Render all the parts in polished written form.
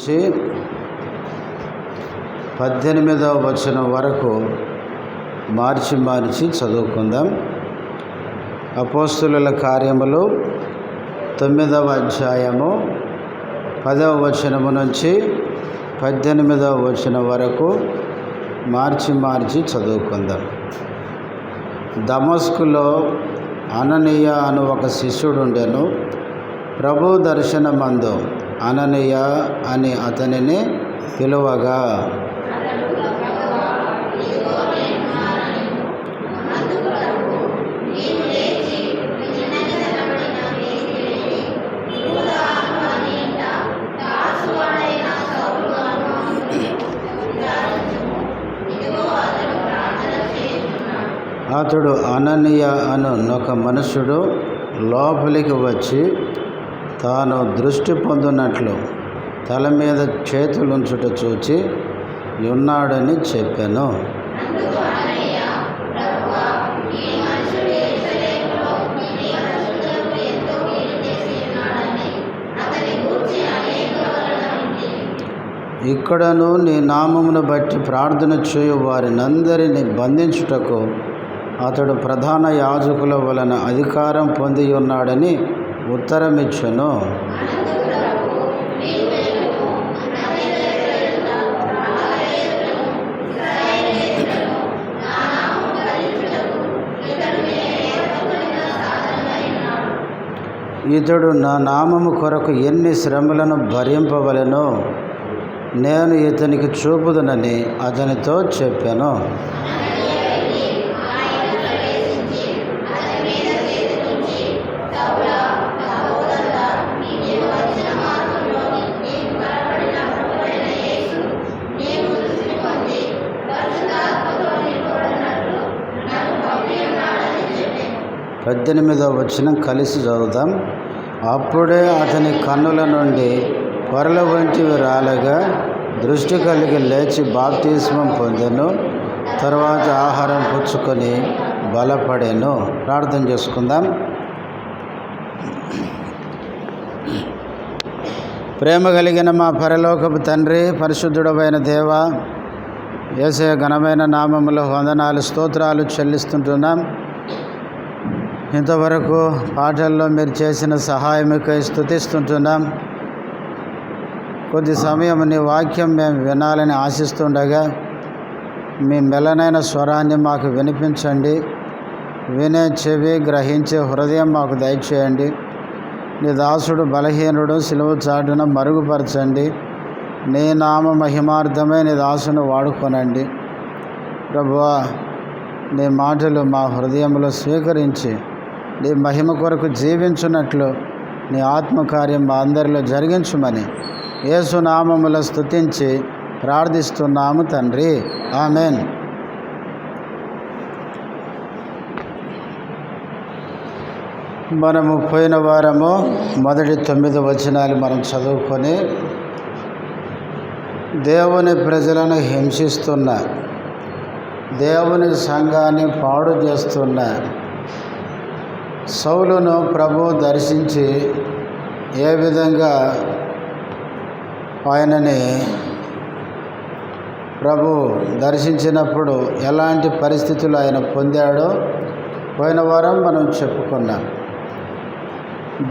18వ వచనం వరకు మార్చి చదువుకుందాం. అపోస్తలుల కార్యములు 9వ అధ్యాయము 10వ వచనము నుంచి 18వ వచనం వరకు మార్చి చదువుకుందాం. దమస్కులో అననీయ అను ఒక శిష్యుడు ఉండెను. ప్రభు దర్శనమందు అననీయ అని అతనిని పిలువగా, అతడు అననీయ అను ఒక మనుషుడు లోపలికి వచ్చి తాను దృష్టి పొందినట్లు తల మీద చేతులుంచుట చూచి ఉన్నాడని చెప్పాను. ఇక్కడను నీ నామమును బట్టి ప్రార్థన చేయు వారినందరినీ బంధించుటకు అతడు ప్రధాన యాజకుల వలన అధికారం పొంది ఉన్నాడని ఉత్తరమిచ్చెను. ఇతడు నా నామము కొరకు ఎన్ని శ్రమలను భరింపవలెనో నేను ఇతనికి చూపుదునని అతనితో చెప్పాను. పద్దెనిమిదవ వచనం కలిసి చదువుదాం. అప్పుడే అతని కన్నుల నుండి పొరల వంటివి రాలగా దృష్టి కలిగి లేచి బాప్తిస్మం పొందెను. తర్వాత ఆహారం పుచ్చుకొని బలపడెను. ప్రార్థన చేసుకుందాం. ప్రేమ కలిగిన మా పరలోకపు తండ్రి, పరిశుద్ధుడమైన దేవ, యేసయ్య ఘనమైన నామములో వందనాలు స్తోత్రాలు చెల్లిస్తుంటున్నాం. ఇంతవరకు పాటల్లో మీరు చేసిన సహాయముకై స్తుతిస్తుంటున్నాం. కొద్ది సమయం నీ వాక్యం మేము వినాలని ఆశిస్తుండగా మీ మెల్లనైన స్వరాన్ని మాకు వినిపించండి. వినే చెవి, గ్రహించే హృదయం మాకు దయచేయండి. నీ దాసుడు బలహీనుడు, సిలువ చాటున మరుగుపరచండి. నీ నామ మహిమార్థమై నీ దాసును వాడుకొనండి. ప్రభువా, నీ మాటలు మా హృదయంలో స్వీకరించి నీ మహిమ కొరకు జీవించున్నట్లు నీ ఆత్మకార్యం మా అందరిలో జరిగించుమని యేసు నామములో స్తుతించి ప్రార్థిస్తున్నాము తండ్రి, ఆమెన్. మనము పోయిన వారము మొదటి 9 వచనాలు మనం చదువుకొని దేవుని ప్రజలను హింసిస్తున్న, దేవుని సంఘాన్ని పాడు చేస్తున్న సౌలును ప్రభు దర్శించి ఏ విధంగా ఆయనని ప్రభు దర్శించినప్పుడు ఎలాంటి పరిస్థితులు ఆయన పొందాడో పోయిన వారం మనం చెప్పుకున్నాం.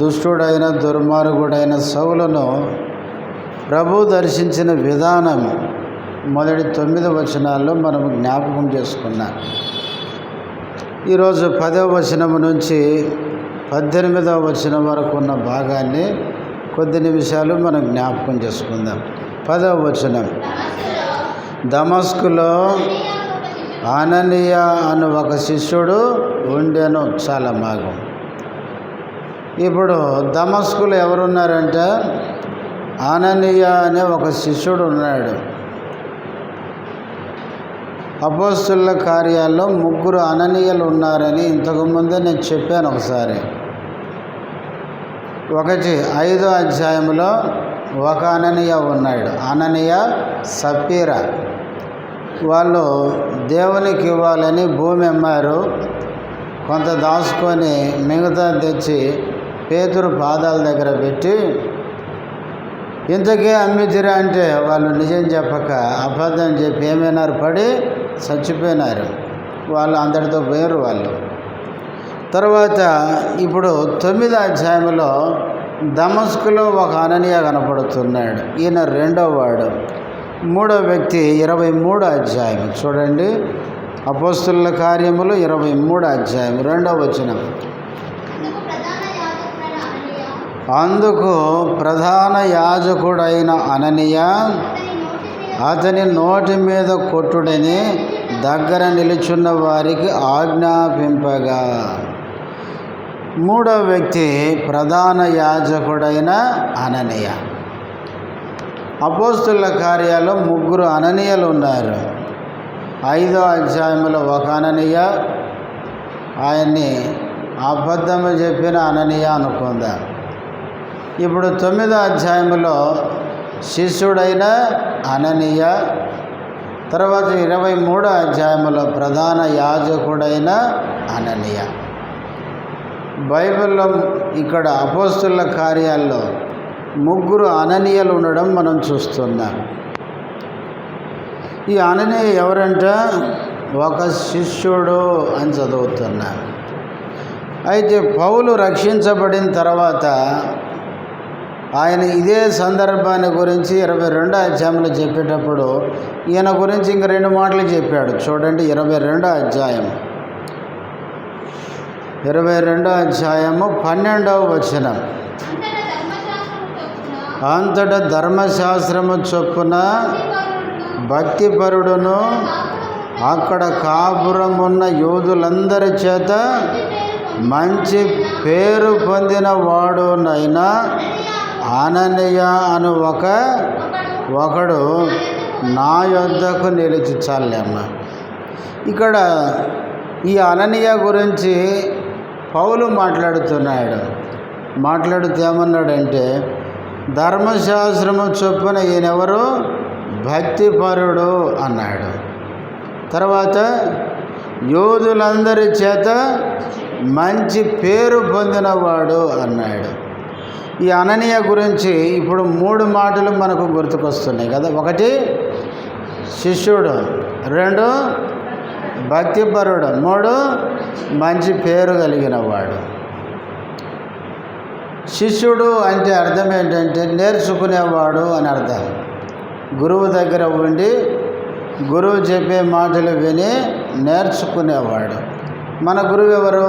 దుష్టుడైన దుర్మార్గుడైన సౌలును ప్రభు దర్శించిన విధానం మొదటి 9 వచనాల్లో మనం జ్ఞాపకం చేసుకున్నాం. ఈరోజు 10వ వచనం నుంచి 18వ వచనం వరకు ఉన్న భాగాన్ని కొద్ది నిమిషాలు మనం జ్ఞాపకం చేసుకుందాం. 10వ వచనం. దమస్కులో అననీయ అను ఒక శిష్యుడు ఉండెను. చాలా భాగం. ఇప్పుడు దమస్కులో ఎవరున్నారంటే అననీయ అనే ఒక శిష్యుడు ఉన్నాడు. అపోస్తలుల కార్యాల్లో 3 అననీయలు ఉన్నారని ఇంతకుముందే నేను చెప్పాను ఒకసారి. 5వ అధ్యాయంలో ఒక అననీయ ఉన్నాడు. అననీయ, సప్పీరా. వాళ్ళు దేవునికి ఇవ్వాలని భూమి అమ్మారు. కొంత దాచుకొని మిగతా తెచ్చి పేతురు పాదాల దగ్గర పెట్టి ఇంతకే అమ్మితిరా అంటే వాళ్ళు నిజం చెప్పక అబద్ధం చెప్పి ఏమైనారు, పడి చచ్చిపోయినారు. వాళ్ళు అందరితో పోయారు వాళ్ళు. తర్వాత ఇప్పుడు 9వ అధ్యాయంలో దమస్కులో ఒక అననీయ కనపడుతున్నాడు. ఈయన రెండవ వాడు. 3వ వ్యక్తి 23వ అధ్యాయం చూడండి. అపోస్తుల కార్యములు 23వ అధ్యాయం 2వ వచనం. అందుకు ప్రధాన యాజకుడైన అననీయ అతని నోటి మీద కొట్టుడని దగ్గర నిలుచున్న వారికి ఆజ్ఞాపింపగా. 3వ వ్యక్తి ప్రధాన యాజకుడైన అననీయ. అపోస్తుల కార్యాల్లో 3 అననీయలు ఉన్నారు. 5వ అధ్యాయంలో ఒక అననీయ, ఆయన్ని అబద్ధము చెప్పిన అననీయ అనుకుందాం. ఇప్పుడు 9వ అధ్యాయంలో శిష్యుడైన అననీయ, తర్వాత 23వ అధ్యాయంలో ప్రధాన యాజకుడైన అననీయ. బైబిల్లో ఇక్కడ అపోస్తుల కార్యాల్లో 3 అననీయలు ఉండడం మనం చూస్తున్నాం. ఈ అననీయ ఎవరంట? ఒక శిష్యుడు అని చదువుతున్నా. అయితే పౌలు రక్షించబడిన తర్వాత ఆయన ఇదే సందర్భాన్ని గురించి 22వ అధ్యాయంలో చెప్పేటప్పుడు ఈయన గురించి ఇంక 2 మాటలు చెప్పాడు. చూడండి 22వ అధ్యాయం 12వ వచనం. అంతటా ధర్మశాస్త్రము చొప్పున భక్తిపరుడును అక్కడ కాపురమున్న యూదులందరి చేత మంచి పేరు పొందిన వాడునైనా అననీయ అను ఒకడు నా యొద్దకు నిలిచి. చాలమ్మ. ఇక్కడ ఈ అననీయ గురించి పౌలు మాట్లాడుతూ ఏమన్నాడంటే, ధర్మశాస్త్రము చొప్పున ఈయనెవరు? భక్తిపరుడు అన్నాడు. తర్వాత యూదులందరి చేత మంచి పేరు పొందినవాడు అన్నాడు. ఈ అననీయ గురించి ఇప్పుడు 3 మాటలు మనకు గుర్తుకొస్తున్నాయి కదా. 1 శిష్యుడు, 2 భక్తిపరుడు, 3 మంచి పేరు కలిగిన వాడు. శిష్యుడు అంటే అర్థం ఏంటంటే నేర్చుకునేవాడు అని అర్థం. గురువు దగ్గర ఉండి గురువు చెప్పే మాటలు విని నేర్చుకునేవాడు. మన గురువు ఎవరు?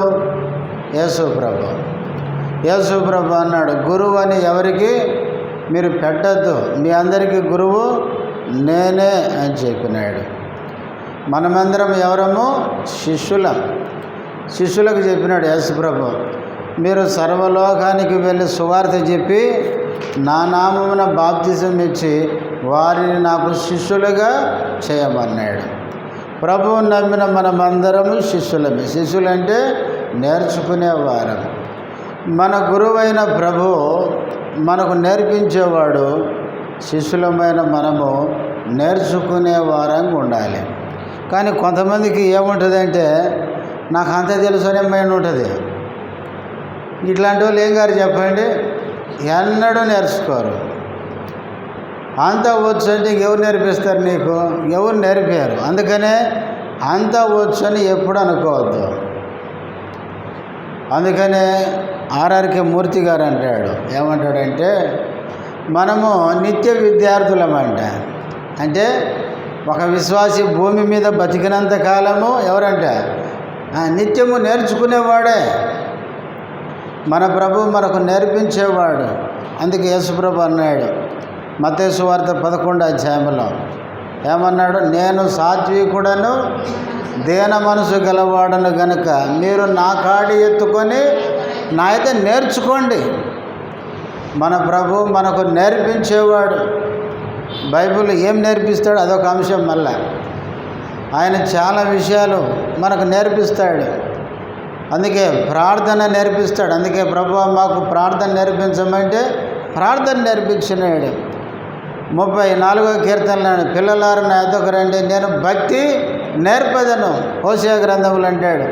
యేసుప్రభు అన్నాడు, గురువు అని ఎవరికి మీరు పెట్టద్దు, మీ అందరికీ గురువు నేనే అని చెప్పినాడు. మనమందరం ఎవరము? శిష్యులకు చెప్పినాడు యేసుప్రభు, మీరు సర్వలోకానికి వెళ్ళి సువార్త చెప్పి నా నామమున బాప్తిజం ఇచ్చి వారిని నాకు శిష్యులుగా చేయమన్నాడు. ప్రభువు నమ్మిన మనమందరము శిష్యులమే. శిష్యులంటే నేర్చుకునేవారు. మన గురువైన ప్రభు మనకు నేర్పించేవాడు. శిష్యులమైన మనము నేర్చుకునే వారంగా ఉండాలి. కానీ కొంతమందికి ఏముంటుందంటే, నాకు అంత తెలుసు అనే మైండ్ ఉంటుంది. ఇట్లాంటి వాళ్ళు ఏం గారు చెప్పండి, ఎన్నడూ నేర్చుకోరు. అంతా వచ్చు అంటే ఎవరు నేర్పిస్తారు నీకు? ఎవరు నేర్పారు? అందుకనే అంతా వచ్చు అని ఎప్పుడు అనుకోవద్దు. అందుకనే ఆర్ఆర్కే మూర్తి గారు అంటాడు, ఏమంటాడంటే, మనము నిత్య విద్యార్థులమంట. అంటే ఒక విశ్వాసి భూమి మీద బతికినంత కాలము ఎవరంటే నిత్యము నేర్చుకునేవాడే. మన ప్రభు మనకు నేర్పించేవాడు. అందుకే యేసుప్రభు అన్నాడు మత్తయి సువార్త 11వ అధ్యాయంలో ఏమన్నాడు? నేను సాత్వికుడను దీన మనసు గలవాడను గనుక మీరు నా కాడి ఎత్తుకొని నా అయితే నేర్చుకోండి. మన ప్రభు మనకు నేర్పించేవాడు. బైబిల్ ఏం నేర్పిస్తాడు అదొక అంశం. మళ్ళా ఆయన చాలా విషయాలు మనకు నేర్పిస్తాడు. అందుకే ప్రార్థన నేర్పిస్తాడు. అందుకే ప్రభువా మాకు ప్రార్థన నేర్పించమంటే ప్రార్థన నేర్పించినాడు. 34వ కీర్తనలో పిల్లలారు నా యొద్దకు రండి నేను భక్తి నేర్పదను. హోషేయ గ్రంథములు అంటాడు,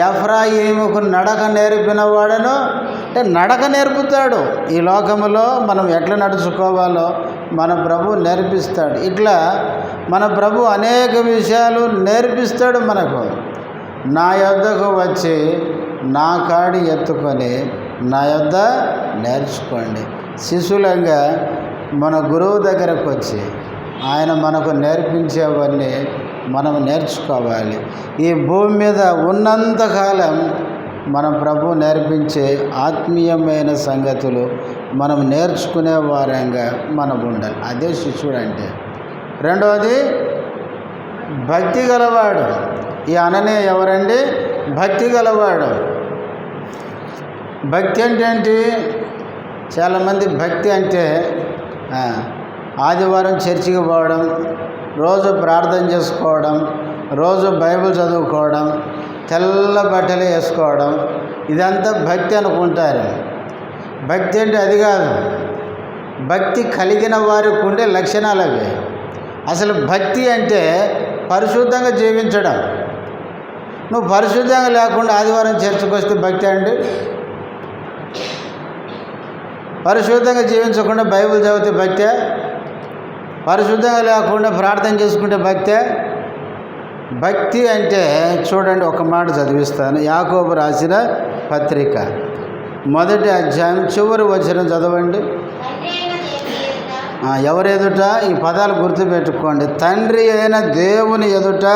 ఎఫ్రాయిముకు నడక నేర్పిన వాడను అంటే నడక నేర్పుతాడు. ఈ లోకములో మనం ఎట్లా నడుచుకోవాలో మన ప్రభు నేర్పిస్తాడు. ఇట్లా మన ప్రభు అనేక విషయాలు నేర్పిస్తాడు మనకు. నా యొద్దకు వచ్చి నా కాడి ఎత్తుకొని నా యొద్ద నేర్చుకోండి. శిశులంగా మన గురువు దగ్గరకు వచ్చి ఆయన మనకు నేర్పించేవన్నీ మనం నేర్చుకోవాలి. ఈ భూమి మీద ఉన్నంతకాలం మన ప్రభు నేర్పించే ఆత్మీయమైన సంగతులు మనం నేర్చుకునే వారంగా మనం ఉండాలి. అదే శిష్యుడు అంటే. రెండవది భక్తి గలవాడు. ఈ అననీయ ఎవరండి? భక్తి గలవాడు. భక్తి అంటే ఏంటి? చాలామంది భక్తి అంటే ఆదివారం చర్చికి పోవడం, రోజు ప్రార్థన చేసుకోవడం, రోజు బైబిల్ చదువుకోవడం, తెల్ల బట్టలు వేసుకోవడం, ఇదంతా భక్తి అనుకుంటారు. భక్తి అంటే అది కాదు. భక్తి కలిగిన వారికి ఉండే లక్షణాలు అవి. అసలు భక్తి అంటే పరిశుద్ధంగా జీవించడం. నువ్వు పరిశుద్ధంగా లేకుండా ఆదివారం చర్చకు వస్తే భక్తి అండి? పరిశుద్ధంగా జీవించకుండా బైబిల్ చదివితే భక్తే? పరిశుద్ధంగా లేకుండా ప్రార్థన చేసుకుంటే భక్తే? భక్తి అంటే చూడండి, ఒక మాట చదివిస్తాను. యాకోబు రాసిన పత్రిక 1వ అధ్యాయం చివరి వచనం చదవండి. ఎవరెదుట? ఈ పదాలు గుర్తుపెట్టుకోండి. తండ్రి అయిన దేవుని ఎదుట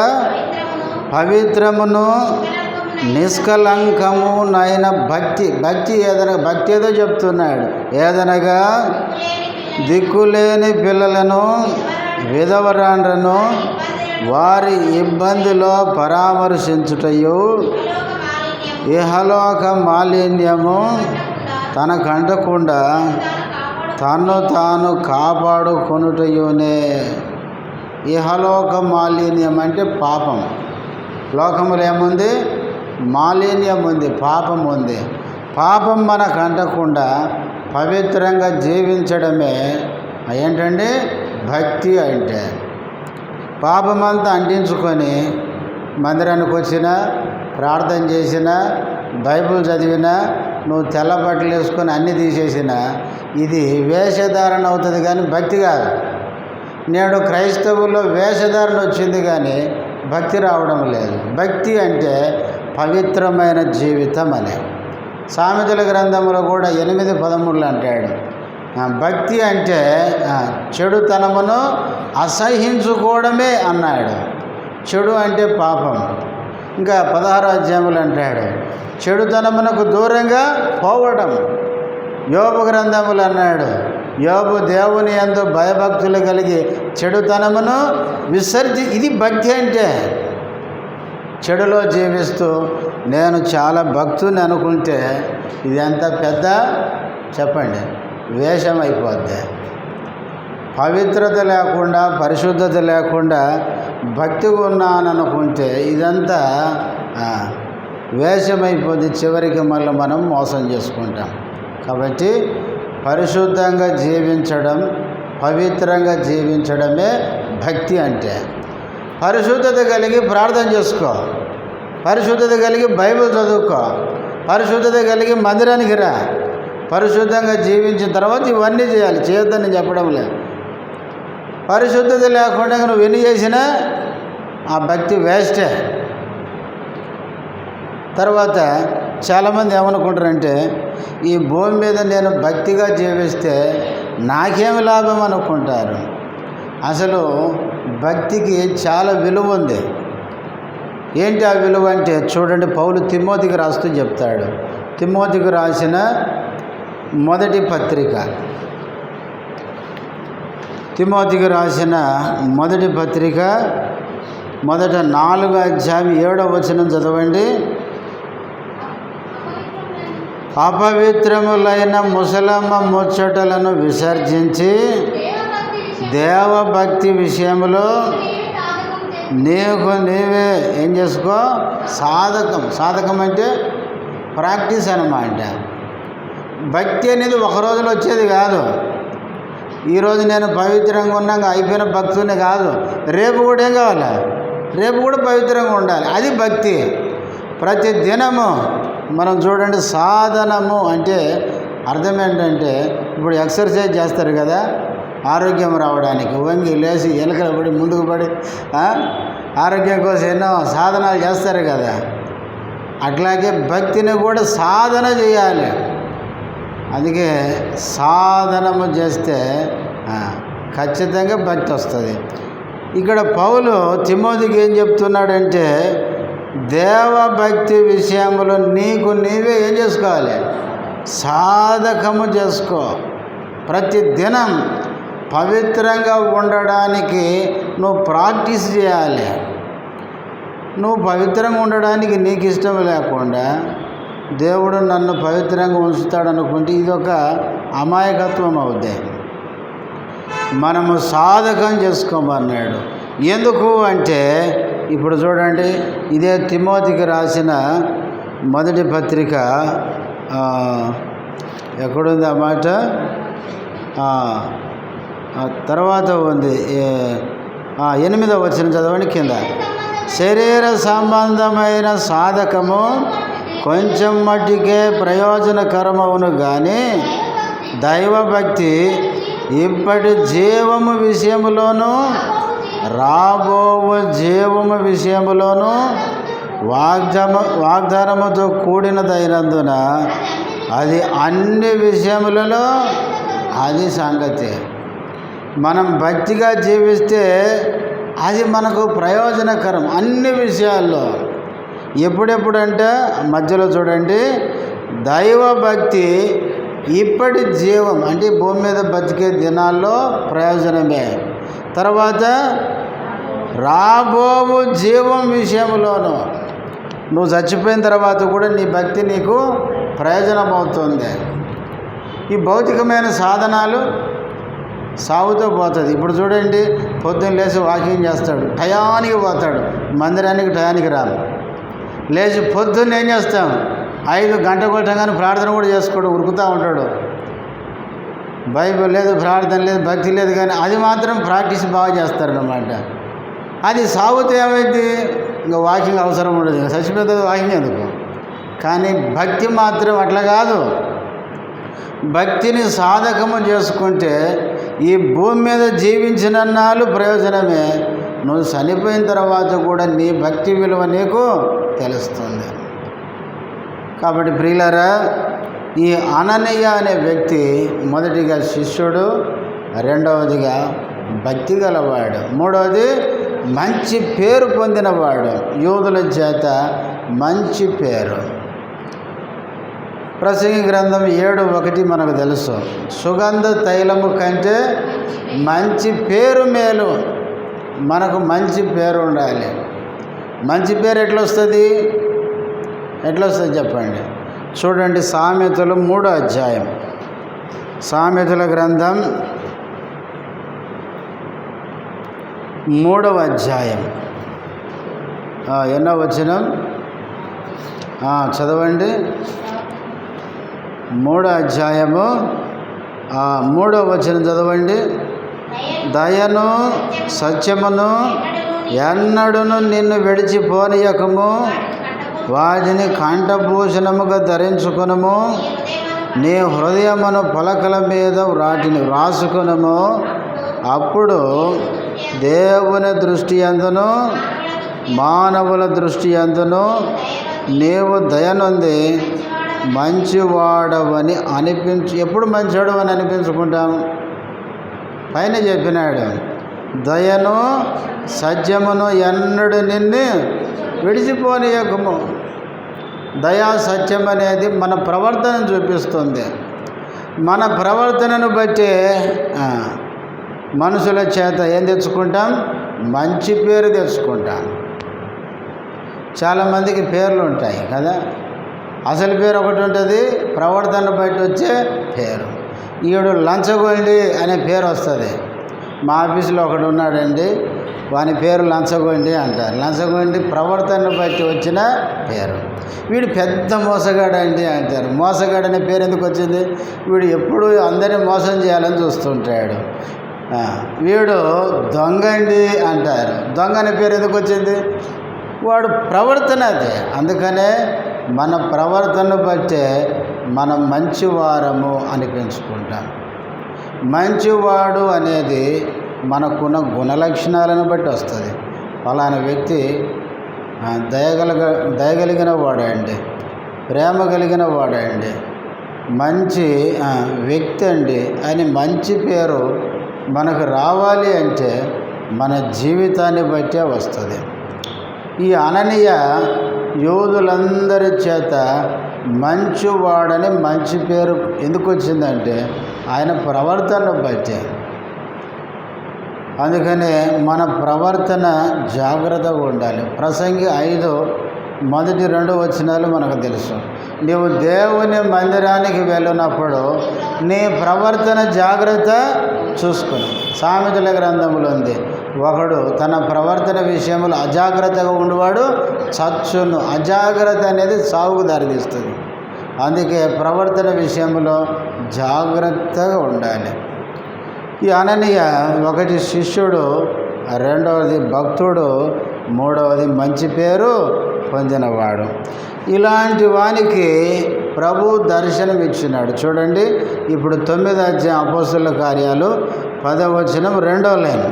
పవిత్రమును నిష్కలంకమునైన భక్తి. భక్తి ఏదో చెప్తున్నాడు. ఏదనగా దిక్కులేని పిల్లలను, విధవరాండ్రను వారి ఇబ్బందిలో పరామర్శించుటయు, ఇహలోక మాలిన్యము తనకంటకుండా తన్ను తాను కాపాడుకొనుటయునే. ఇహలోక మాలిన్యం అంటే పాపం. లోకములో ఏముంది? మాలిన్యం ఉంది, పాపం ఉంది. పాపం మనకు అంటకుండా పవిత్రంగా జీవించడమే ఏంటండి భక్తి అంటే. పాపమంతా అంటించుకొని మందిరానికి వచ్చినా, ప్రార్థన చేసినా, బైబిల్ చదివినా, నువ్వు తెల్ల బట్టలు వేసుకొని అన్నీ తీసేసినా ఇది వేషధారణ అవుతుంది, కానీ భక్తి కాదు. నేడు క్రైస్తవుల్లో వేషధారణ వచ్చింది కానీ భక్తి రావడం లేదు. భక్తి అంటే పవిత్రమైన జీవితం అని సామెతల గ్రంథంలో కూడా 8:13 అంటాడు. భక్తి అంటే చెడుతనమును అసహించుకోవడమే అన్నాడు. చెడు అంటే పాపం. ఇంకా 16వ అధ్యాయంలో అంటాడు చెడుతనమునకు దూరంగా పోవడం. యోబు గ్రంథములు అన్నాడు, యోబు దేవుని యందు భయభక్తులు కలిగి చెడుతనమును ఇది భక్తి అంటే. చెడులో జీవిస్తూ నేను చాలా భక్తుని అనుకుంటే ఇది ఎంత పెద్ద చెప్పండి, వేషం అయిపోద్ది. పవిత్రత లేకుండా, పరిశుద్ధత లేకుండా భక్తిగా ఉన్నాననుకుంటే ఇదంతా వేషమైపోద్ది. చివరికి మళ్ళీ మనం మోసం చేసుకుంటాం. కాబట్టి పరిశుద్ధంగా జీవించడం, పవిత్రంగా జీవించడమే భక్తి అంటే. పరిశుద్ధత కలిగి ప్రార్థన చేసుకో, పరిశుద్ధత కలిగి బైబిల్ చదువుకో, పరిశుద్ధత కలిగి మందిరానికి రా. పరిశుద్ధంగా జీవించిన తర్వాత ఇవన్నీ చేయాలి. చేయొద్దని చెప్పడం లేదు. పరిశుద్ధత లేకుండా నువ్వు ఎన్ని చేసినా ఆ భక్తి వేస్టే. తర్వాత చాలామంది ఏమనుకుంటారంటే ఈ భూమి మీద నేను భక్తిగా జీవిస్తే నాకేమి లాభం అనుకుంటారు. అసలు భక్తికి చాలా విలువ ఉంది. ఏంటి ఆ విలువ అంటే చూడండి, పౌలు తిమోతికి రాస్తూ చెప్తాడు. తిమోతికి రాసిన మొదటి పత్రిక, తిమోతికి రాసిన మొదటి పత్రిక మొదట 4వ అధ్యాయం 7వ వచనం చదవండి. అపవిత్రములైన ముసలమ్మ ముచ్చటలను విసర్జించి దేవభక్తి విషయంలో నీవే ఏం చేసుకో, సాధకం అంటే ప్రాక్టీస్ అన్నమాట. భక్తి అనేది ఒక రోజులో వచ్చేది కాదు. ఈరోజు నేను పవిత్రంగా ఉన్నాక అయిపోయిన భక్తుని కాదు, రేపు కూడా ఏం కావాలి, రేపు కూడా పవిత్రంగా ఉండాలి. అది భక్తి. ప్రతి దినము మనం చూడండి, సాధనము అంటే అర్థం ఏంటంటే, ఇప్పుడు ఎక్సర్సైజ్ చేస్తారు కదా ఆరోగ్యం రావడానికి, వంగి లేచి ఎలుకలు పడి ముందుకు పడి ఆరోగ్యం కోసం ఎన్నో సాధనాలు చేస్తారు కదా, అట్లాగే భక్తిని కూడా సాధన చేయాలి. అందుకే సాధనము చేస్తే ఖచ్చితంగా భక్తి వస్తుంది. ఇక్కడ పౌలు తిమోతికి ఏం చెప్తున్నాడంటే, దేవభక్తి విషయంలో నీకు నీవే ఏం చేసుకోవాలి, సాధకము చేసుకో. ప్రతి దినం పవిత్రంగా ఉండడానికి నువ్వు ప్రాక్టీస్ చేయాలి. నువ్వు పవిత్రంగా ఉండడానికి నీకు ఇష్టం లేకుండా దేవుడు నన్ను పవిత్రంగా ఉంచుతాడనుకుంటే ఇదొక అమాయకత్వం అవుద్ది. మనము సాధకం చేసుకోమన్నాడు. ఎందుకు అంటే, ఇప్పుడు చూడండి, ఇదే తిమోతికి రాసిన మొదటి పత్రిక ఎక్కడుంది ఆ మాట, తర్వాత ఉంది 8వ వచనం చదవండి కింద. శరీర సంబంధమైన సాధకము కొంచెం మట్టికే ప్రయోజనకరమవును కానీ దైవభక్తి ఇప్పటి జీవము విషయములోను రాబో జీవము విషయములోను వాగ్దానముతో కూడినదైనందున అది అన్ని విషయములలో అది సంగతి. మనం భక్తిగా జీవిస్తే అది మనకు ప్రయోజనకరం అన్ని విషయాల్లో. ఎప్పుడెప్పుడంటే మధ్యలో చూడండి, దైవభక్తి ఇప్పటి జీవం అంటే భూమి మీద బతికే దినాల్లో ప్రయోజనమే, తర్వాత రాబోవు జీవం విషయంలోనూ నువ్వు చచ్చిపోయిన తర్వాత కూడా నీ భక్తి నీకు ప్రయోజనం అవుతుంది. ఈ భౌతికమైన సాధనాలు సాగుతూ పోతుంది. ఇప్పుడు చూడండి, పొద్దున్న లేచి వాకింగ్ చేస్తాడు, టయానికి పోతాడు, మందిరానికి టయానికి రాము. లేచి పొద్దున్న ఏం చేస్తాం, 5 గంటల కొట్టగానే ప్రార్థన కూడా చేసుకోవడం ఉరుకుతూ ఉంటాడు. బైబిల్ లేదు, ప్రార్థన లేదు, భక్తి లేదు, కానీ అది మాత్రం ప్రాక్టీస్ బాగా చేస్తారన్నమాట. అది సాగుతూ ఏమైంది, ఇంకా వాకింగ్ అవసరం ఉండదు, ఇంకా చచ్చిపోతుంది వాకింగ్ ఎందుకు. కానీ భక్తి మాత్రం అట్లా కాదు. భక్తిని సాధకము చేసుకుంటే ఈ భూమి మీద జీవించినన్నాళ్ళు ప్రయోజనమే, నువ్వు చనిపోయిన తర్వాత కూడా నీ భక్తి విలువ నీకు తెలుస్తుంది. కాబట్టి ప్రియులారా, ఈ అననీయ అనే వ్యక్తి మొదటిగా శిష్యుడు, రెండవదిగా భక్తి గలవాడు, మూడవది మంచి పేరు పొందినవాడు, యూదుల చేత మంచి పేరు. ప్రసంగి గ్రంథం 7:1 మనకు తెలుసు, సుగంధ తైలము కంటే మంచి పేరు మేలు. మనకు మంచి పేరు ఉండాలి. మంచి పేరు ఎట్లా వస్తుంది చెప్పండి. చూడండి, సామెతలు 3వ అధ్యాయం, సామెతల గ్రంథం 3వ అధ్యాయం ఎన్నో వచనం చదవండి. 3వ అధ్యాయము 3వ వచనం చదవండి. దయను సత్యమును ఎన్నడును నిన్ను విడిచిపోనీయకము, వాటిని కంఠభూషణముగా ధరించుకొనుము, నీ హృదయమును పలకల మీద వాటిని వ్రాసుకొనుము. అప్పుడు దేవుని దృష్టి యందును మానవుల దృష్టి యందును నీవు దయనుంది మంచివాడవని ఎప్పుడు మంచివాడవని అనిపించుకుంటాం? పైన చెప్పినాడు, దయను సత్యమును ఎన్నడు నిన్ను విడిచిపోనీయకము. దయా సత్యం అనేది మన ప్రవర్తనను చూపిస్తుంది. మన ప్రవర్తనను బట్టి మనుషుల చేత ఏం తెచ్చుకుంటాం? మంచి పేరు తెచ్చుకుంటాం. చాలామందికి పేర్లు ఉంటాయి కదా, అసలు పేరు ఒకటి ఉంటుంది, ప్రవర్తన బట్టి వచ్చే పేరు. ఈడు లంచగొండి అనే పేరు వస్తుంది. మా ఆఫీసులో ఒకడు ఉన్నాడండి, వాని పేరు లంచగొండి అంటారు. లంచగొండి ప్రవర్తన బట్టి వచ్చిన పేరు. వీడు పెద్ద మోసగాడండి అంటారు. మోసగాడు అనే పేరు ఎందుకు వచ్చింది? వీడు ఎప్పుడు అందరినీ మోసం చేయాలని చూస్తుంటాడు. వీడు దొంగండి అంటారు. దొంగ అనే పేరు ఎందుకు వచ్చింది? వాడు ప్రవర్తన అదే. అందుకనే మన ప్రవర్తన బట్టే మనం మంచివారము అనిపించుకుంటాం. మంచివాడు అనేది మనకున్న గుణలక్షణాలను బట్టి వస్తుంది. ఫలానా వ్యక్తి దయగలిగిన వాడండి, ప్రేమ కలిగిన వాడండి, మంచి వ్యక్తి అండి అని మంచి పేరు మనకు రావాలి అంటే మన జీవితాన్ని బట్టే వస్తుంది. ఈ అననీయ యూదులందరి చేత మంచివాడని మంచి పేరు ఎందుకు వచ్చిందంటే ఆయన ప్రవర్తన బట్టే. అందుకనే మన ప్రవర్తన జాగ్రత్తగా ఉండాలి. ప్రసంగి 5:1-2 వచనాలు మనకు తెలుసు. నీవు దేవుని మందిరానికి వెళ్ళినప్పుడు నీ ప్రవర్తన జాగ్రత్త చూసుకుని. సామెతల గ్రంథంలో ఉంది, ఒకడు తన ప్రవర్తన విషయంలో అజాగ్రత్తగా ఉండేవాడు చచ్చును. అజాగ్రత్త అనేది సావుకు దారితీస్తుంది. అందుకే ప్రవర్తన విషయంలో జాగ్రత్తగా ఉండాలి. ఈ అననీయ ఒకటి శిష్యుడు, రెండవది భక్తుడు, మూడవది మంచి పేరు పొందినవాడు. ఇలాంటి వానికి ప్రభు దర్శనం ఇచ్చినాడు. చూడండి, ఇప్పుడు 9వ అధ్యాయం అపోస్తలుల కార్యాలు 10వ వచనం 2వ లైన్.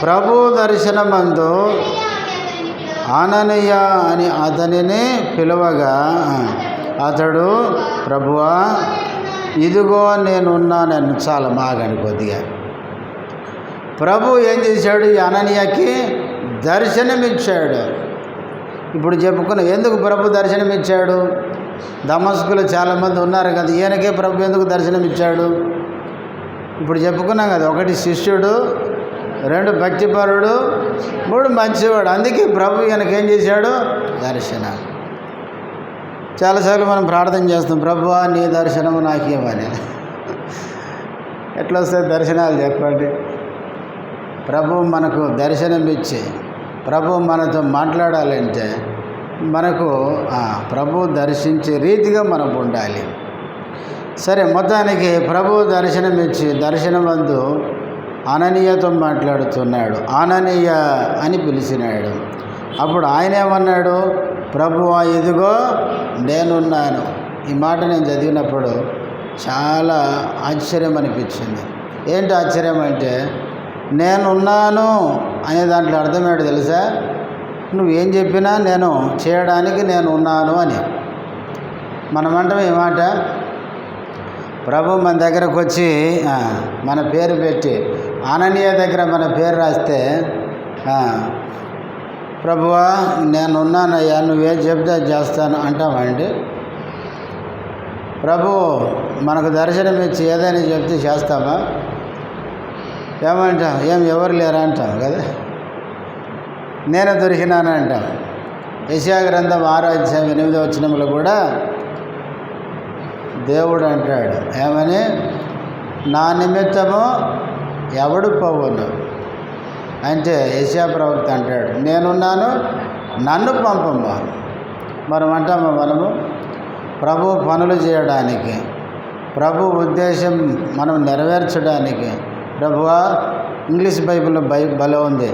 ప్రభు దర్శనమందు అననీయ అని అతనిని పిలువగా అతడు, ప్రభువా ఇదిగో నేనున్నానని. చాలా మాగని కొద్దిగా ప్రభు ఏం చేశాడు, ఈ అననీయకి దర్శనమిచ్చాడు. ఇప్పుడు చెప్పుకున్న ఎందుకు ప్రభు దర్శనమిచ్చాడు? దమస్కులో చాలామంది ఉన్నారు కదా, ఈయనకే ప్రభు ఎందుకు దర్శనమిచ్చాడు? ఇప్పుడు చెప్పుకున్నాం కదా, 1 శిష్యుడు, 2 భక్తిపరుడు, 3 మంచివాడు. అందుకే ప్రభు ఈయనకేం చేశాడు, దర్శనం. చాలాసార్లు మనం ప్రార్థన చేస్తాం, ప్రభువా నీ దర్శనము నాకేమని. ఎట్లా వస్తాయి దర్శనాలు చెప్పండి? ప్రభు మనకు దర్శనం ఇచ్చి ప్రభు మనతో మాట్లాడాలంటే మనకు ప్రభు దర్శించే రీతిగా మనం ఉండాలి. సరే, మొత్తానికి ప్రభు దర్శనం ఇచ్చి దర్శనమందు అననీయతో మాట్లాడుతున్నాడు. అననీయ అని పిలిచినాడు. అప్పుడు ఆయన ఏమన్నాడు, ప్రభువా ఇదిగో నేనున్నాను. ఈ మాట నేను చదివినప్పుడు చాలా ఆశ్చర్యం అనిపించింది. ఏంటి ఆశ్చర్యం అంటే, నేనున్నాను అనే దాంట్లో అర్థం ఏంటో తెలుసా? నువ్వేం చెప్పినా నేను చేయడానికి నేను ఉన్నాను అని. మనమంటాం ఈ మాట, ప్రభు మన దగ్గరకు వచ్చి మన పేరు పెట్టి అననీయ దగ్గర మన పేరు రాస్తే, ప్రభువా నేనున్నానయ్యా, నువ్వేం చెప్తే చేస్తాను అంటామండి. ప్రభు మనకు దర్శనం ఇచ్చి ఏదైనా చెప్తే చేస్తామా? ఏమంటాం? ఎవరు లేరా అంటాం కదా. నేనే దొరికినాను అంటాం. యెషయా గ్రంథం 6వ అధ్యాయం 8వ వచనంలో కూడా దేవుడు అంటాడు ఏమని, నా నిమిత్తము ఎవడు పోవును అంటే యెషయా ప్రవక్త అంటాడు, నేనున్నాను నన్ను పంపమ్మా. మనం అంటామా? మనము ప్రభు పనులు చేయడానికి, ప్రభు ఉద్దేశం మనం నెరవేర్చడానికి. ప్రభువా, ఇంగ్లీష్ బైబిల్లో భలే ఉంది,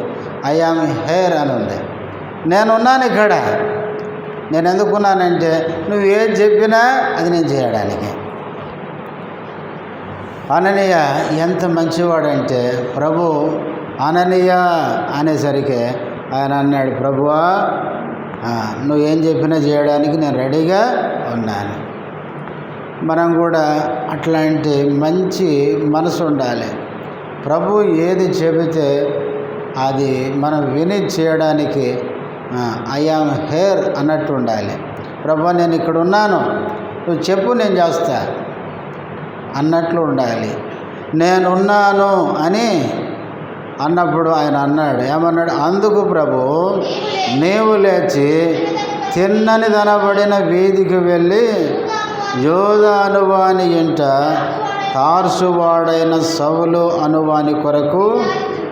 ఐ యామ్ హియర్ అని ఉంది. నేనున్నాను ఇక్కడ. నేను ఎందుకున్నానంటే నువ్వు ఏది చెప్పినా అది నేను చేయడానికి. అననీయ ఎంత మంచివాడంటే, ప్రభు అననీయ అనేసరికి ఆయన అన్నాడు, ప్రభువా నువ్వేం చెప్పినా చేయడానికి నేను రెడీగా ఉన్నాను. మనం కూడా అట్లాంటి మంచి మనసు ఉండాలి. ప్రభు ఏది చెబితే అది మనం విని చేయడానికి ఐ యామ్ హియర్ అన్నట్టు ఉండాలి. ప్రభు నేను ఇక్కడ ఉన్నాను, నువ్వు చెప్పు నేను చేస్తా అన్నట్లు ఉండాలి. నేనున్నాను అని అన్నప్పుడు ఆయన అన్నాడు, ఏమన్నాడు? అందుకు ప్రభు నీవు లేచి తిన్నని దనబడిన వీధికి వెళ్ళి యోధా అనువాని ఇంట తార్సువాడైన సౌలు అనువాని కొరకు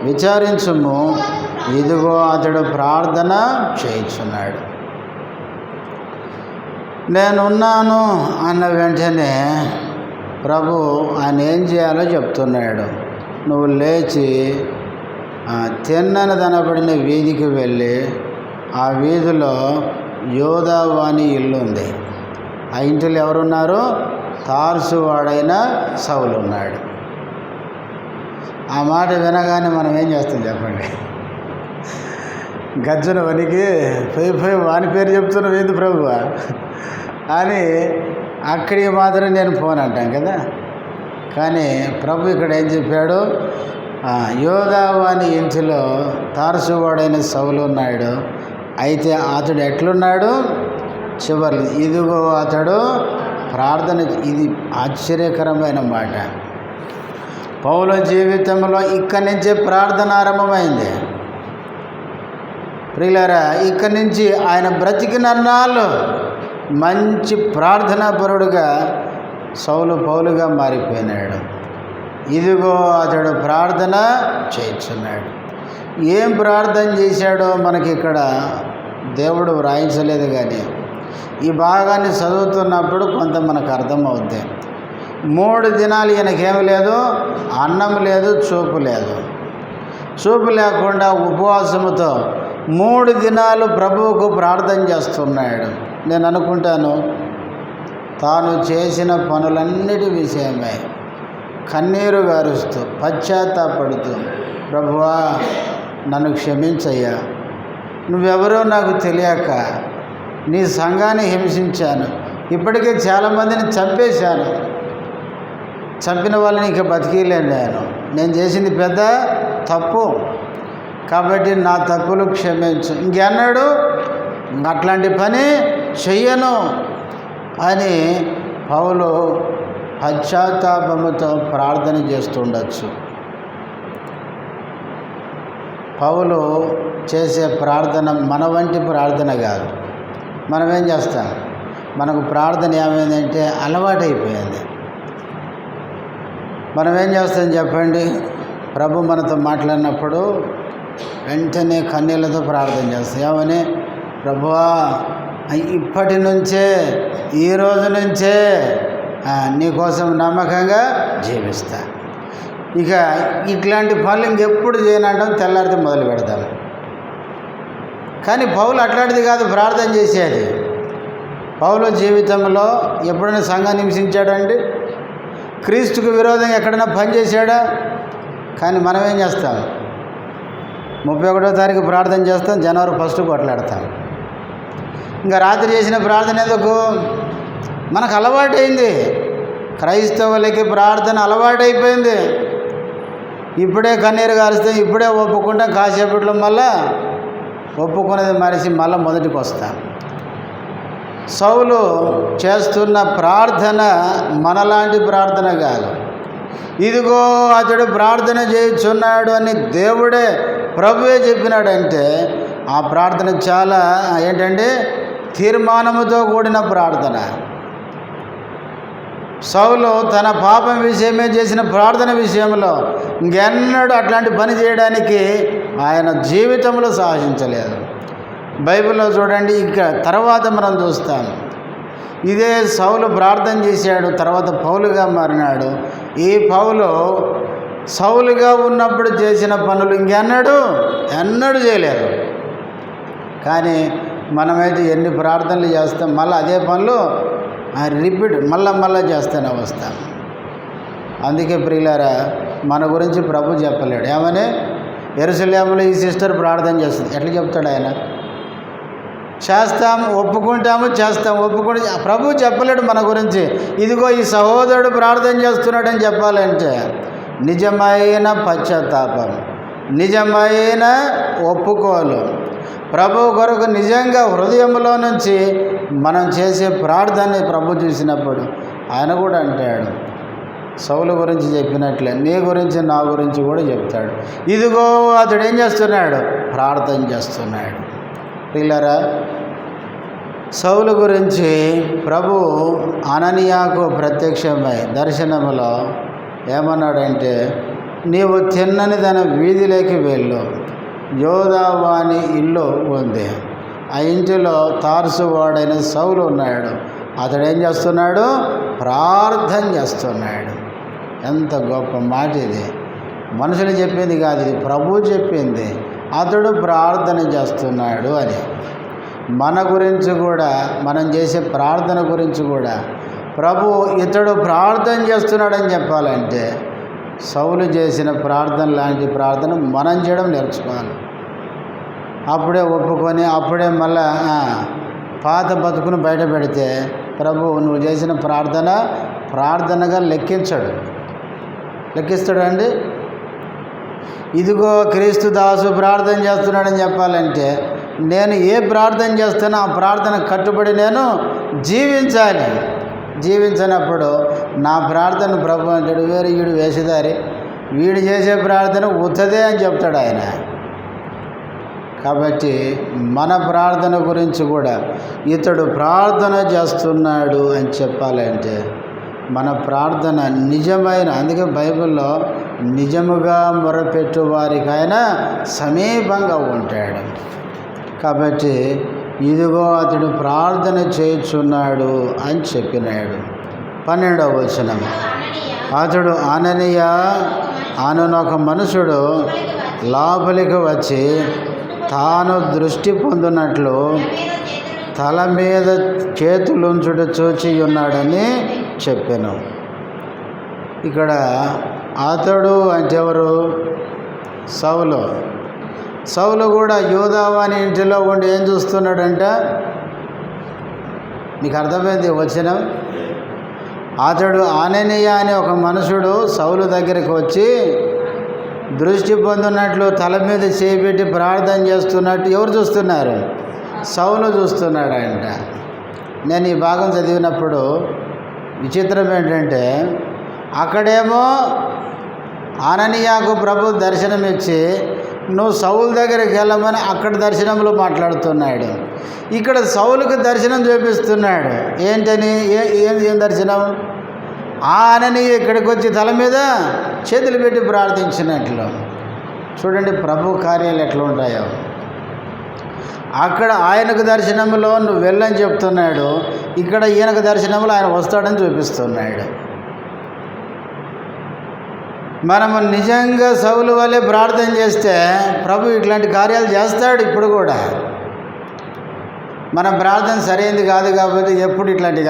విచారించుము, ఇదిగో అతడు ప్రార్థన చేయించున్నాడు. నేనున్నాను అన్న వెంటనే ప్రభు ఆయన ఏం చేయాలో చెప్తున్నాడు. నువ్వు లేచి తిన్నని దనబడిన వీధికి వెళ్ళి ఆ వీధిలో యోదావు అని ఇల్లు ఉంది. ఆ ఇంటిలో ఎవరున్నారు? తార్సు వాడైన సౌలు ఉన్నాడు. ఆ మాట వినగానే మనం ఏం చేస్తాం చెప్పండి? గజ్జన వనికి పోయి వాని పేరు చెప్తున్నావు ఏంది ప్రభువా అని అక్కడికి మాత్రం నేను ఫోన్ అంటాం కదా. కానీ ప్రభు ఇక్కడ ఏం చెప్పాడు? యోదావు అని ఇంటిలో తారసువాడైన సౌలు ఉన్నాడు. అయితే అతడు ఎట్లున్నాడు? చివరి ఇదిగో అతడు ప్రార్థన. ఇది ఆశ్చర్యకరమైన మాట. పౌలు జీవితంలో ఇక్కడి నుంచే ప్రార్థన ఆరంభమైంది. ప్రియులారా, ఇక్కడి నుంచి ఆయన బ్రతికినన్నాళ్ళు మంచి ప్రార్థనాపరుడుగా సౌలు పౌలుగా మారిపోయినాడు. ఇదిగో అతడు ప్రార్థన చేస్తున్నాడు. ఏం ప్రార్థన చేశాడో మనకి ఇక్కడ దేవుడు వ్రాయించలేదు. కానీ ఈ భాగాన్ని చదువుతున్నప్పుడు కొంత మనకు అర్థమవుద్ది. 3 దినాలు ఈయనకేమి లేదు, అన్నం లేదు, చూపు లేదు. చూపు లేకుండా ఉపవాసముతో 3 దినాలు ప్రభువుకు ప్రార్థన చేస్తున్నాడు. నేను అనుకుంటాను తాను చేసిన పనులన్నిటి విషయమే కన్నీరు గారుస్తూ పశ్చాత్తాపడుతూ, ప్రభువా నన్ను క్షమించయ్యా, నువ్వెవరో నాకు తెలియక నీ సంఘాన్ని హింసించాను, ఇప్పటికే చాలామందిని చంపేశాను, చంపిన వాళ్ళని ఇక బతికిలేను, నేను చేసింది పెద్ద తప్పు, కాబట్టి నా తప్పులు క్షమించు, ఇంకెన్నాడు అట్లాంటి పని చెయ్యను అని పౌలు పశ్చాత్తాపముతో ప్రార్థన చేస్తుండొచ్చు. పౌలు చేసే ప్రార్థన మన వంటి ప్రార్థన కాదు. మనం ఏం చేస్తాం? మనకు ప్రార్థన ఏమైందంటే అలవాటైపోయింది. మనం ఏం చేస్తాం చెప్పండి? ప్రభు మనతో మాట్లాడినప్పుడు వెంటనే కన్నీళ్ళతో ప్రార్థన చేస్తాం. ఏమని? ప్రభువా ఇప్పటి నుంచే, ఈ రోజు నుంచే నీకోసం నమ్మకంగా జీవిస్తా, ఇక ఇట్లాంటి పనులు ఇంకెప్పుడు చేయనంటాం, తెల్లారితే మొదలు పెడతాం. కానీ పౌలు అట్లాంటిది కాదు ప్రార్థన చేసేది. పౌలు జీవితంలో ఎప్పుడైనా సంఘాన్ని హింసించాడండి? క్రీస్తుకు విరోధంగా ఎక్కడైనా పని చేశాడా? కానీ మనం ఏం చేస్తాం? 31వ తారీఖు ప్రార్థన చేస్తాం, జనవరి 1 కొట్లాడతాం. ఇంకా రాత్రి చేసిన ప్రార్థన ఎందుకు? మనకు అలవాటైంది. క్రైస్తవులకి ప్రార్థన అలవాటైపోయింది. ఇప్పుడే కన్నీరు కారుస్తాం, ఇప్పుడే ఒప్పుకుంటాం, కాసేపట్లో మళ్ళా ఒప్పుకునేది మనిషి మళ్ళీ మొదటికి వస్తాం. సౌలు చేస్తున్న ప్రార్థన మనలాంటి ప్రార్థన కాదు. ఇదిగో అతడు ప్రార్థన చేయుచున్నాడు అని దేవుడే, ప్రభువే చెప్పినాడంటే ఆ ప్రార్థన చాలా ఏంటంటే తీర్మానముతో కూడిన ప్రార్థన. సౌలు తన పాపం విషయమే చేసిన ప్రార్థన విషయంలో ఇంకెన్నడూ అట్లాంటి పని చేయడానికి ఆయన జీవితంలో సాహసించలేదు. బైబిల్లో చూడండి, ఇక తర్వాత మనం చూస్తాం. ఇదే సౌలు ప్రార్థన చేశాడు, తర్వాత పౌలుగా మారినాడు. ఈ పౌలు సౌలుగా ఉన్నప్పుడు చేసిన పనులు ఎన్నడూ చేయలేదు. కానీ మనమైతే ఎన్ని ప్రార్థనలు చేస్తాం, మళ్ళీ అదే పనులు రిపీట్ మళ్ళా చేస్తూనే వస్తాం. అందుకే ప్రియులారా, మన గురించి ప్రభు చెప్పలేడు. ఏమని? యెరూషలేములో ఈ సిస్టర్ ప్రార్థన చేస్తుంది. ఎట్లా చెప్తాడు ఆయన? చేస్తాము, ఒప్పుకుంటాము, చేస్తాము, ఒప్పుకుంటే ప్రభు చెప్పలేడు మన గురించి. ఇదిగో ఈ సహోదరుడు ప్రార్థన చేస్తున్నాడని చెప్పాలంటే నిజమైన పశ్చాత్తాపం, నిజమైన ఒప్పుకోలు, ప్రభు కొరకు నిజంగా హృదయంలో నుంచి మనం చేసే ప్రార్థనని ప్రభు చూసినప్పుడు ఆయన కూడా అంటాడు, సౌలు గురించి చెప్పినట్లే నీ గురించి నా గురించి కూడా చెప్తాడు. ఇదిగో అతడు ఏం చేస్తున్నాడు? ప్రార్థన చేస్తున్నాడు. పిల్లరా, సౌలు గురించి ప్రభు అననీయాకు ప్రత్యక్షమై దర్శనములో ఏమన్నాడంటే, నీవు తిన్నని తన వీధిలోకి వెళ్ళు, యోదావాని ఇల్లు ఉంది, ఆ ఇంటిలో తార్సు వాడైన సౌలు ఉన్నాడు, అతడు ఏం చేస్తున్నాడు? ప్రార్థన చేస్తున్నాడు. ఎంత గొప్ప మాట ఇది! మనుషులు చెప్పింది కాదు, ఇది ప్రభు చెప్పింది. అతడు ప్రార్థన చేస్తున్నాడు అని. మన గురించి కూడా, మనం చేసే ప్రార్థన గురించి కూడా ప్రభు ఇతడు ప్రార్థన చేస్తున్నాడని చెప్పాలంటే సౌలు చేసిన ప్రార్థన లాంటి ప్రార్థన మనం చేయడం నేర్చుకోవాలి. అప్పుడే ఒప్పుకొని అప్పుడే మళ్ళా పాత బతుకును బయట పెడితే ప్రభు నువ్వు చేసిన ప్రార్థనగా లెక్కిస్తాడు అండి. ఇదిగో క్రీస్తు దాసు ప్రార్థన చేస్తున్నాడని చెప్పాలంటే నేను ఏ ప్రార్థన చేస్తానో ఆ ప్రార్థన కట్టుబడి నేను జీవించినప్పుడు నా ప్రార్థన ప్రభు అంటాడు వీడు వేసేదారి, వీడు చేసే ప్రార్థన ఉత్తదే అని చెప్తాడు ఆయన. కాబట్టి మన ప్రార్థన గురించి కూడా ఇతడు ప్రార్థన చేస్తున్నాడు అని చెప్పాలంటే మన ప్రార్థన నిజమైన, అందుకే బైబిల్లో నిజముగా మొరపెట్టు వారికి ఆయన సమీపంగా ఉంటాడు. కాబట్టి ఇదిగో అతడు ప్రార్థన చేయుచున్నాడు అని చెప్పినాడు. 12వ వచనం, అతడు అననీయ అనొక మనుషుడు లోపలికి వచ్చి తాను దృష్టి పొందినట్లు తల మీద చేతులుంచుడు చూచి ఉన్నాడని చెప్పాను. ఇక్కడ అతడు అంటే ఎవరు? సౌలు కూడా యూదావాని ఇంటిలో ఉండి ఏం చూస్తున్నాడంట? మీకు అర్థమైంది వచనం. అతడు అననీయ అనే ఒక మనుషుడు సౌలు దగ్గరికి వచ్చి దృష్టి పొందినట్లు తల మీద చేపెట్టి ప్రార్థన చేస్తున్నట్టు ఎవరు చూస్తున్నారు? సౌలు చూస్తున్నాడంట. నేను ఈ భాగం చదివినప్పుడు విచిత్రం ఏంటంటే అక్కడేమో అననీయాకు ప్రభు దర్శనం ఇచ్చి నువ్వు సౌలు దగ్గరికి వెళ్ళమని అక్కడ దర్శనంలో మాట్లాడుతున్నాడు. ఇక్కడ సౌలుకు దర్శనం చూపిస్తున్నాడు. ఏంటని? ఏం దర్శనం? ఆ అననీయ ఇక్కడికి వచ్చి తల మీద చేతులు పెట్టి ప్రార్థించినట్లు. చూడండి ప్రభు కార్యాలు ఎట్లా ఉంటాయో. అక్కడ ఆయనకు దర్శనంలో నువ్వు వెళ్ళని చెప్తున్నాడు, ఇక్కడ ఈయనకు దర్శనంలో ఆయన వస్తాడని చూపిస్తున్నాడు. మనము నిజంగా సౌలు వల్లే ప్రార్థన చేస్తే ప్రభు ఇట్లాంటి కార్యాలు చేస్తాడు. ఇప్పుడు కూడా మన ప్రార్థన సరైనది కాదు కాబట్టి ఎప్పుడు ఇట్లాంటివి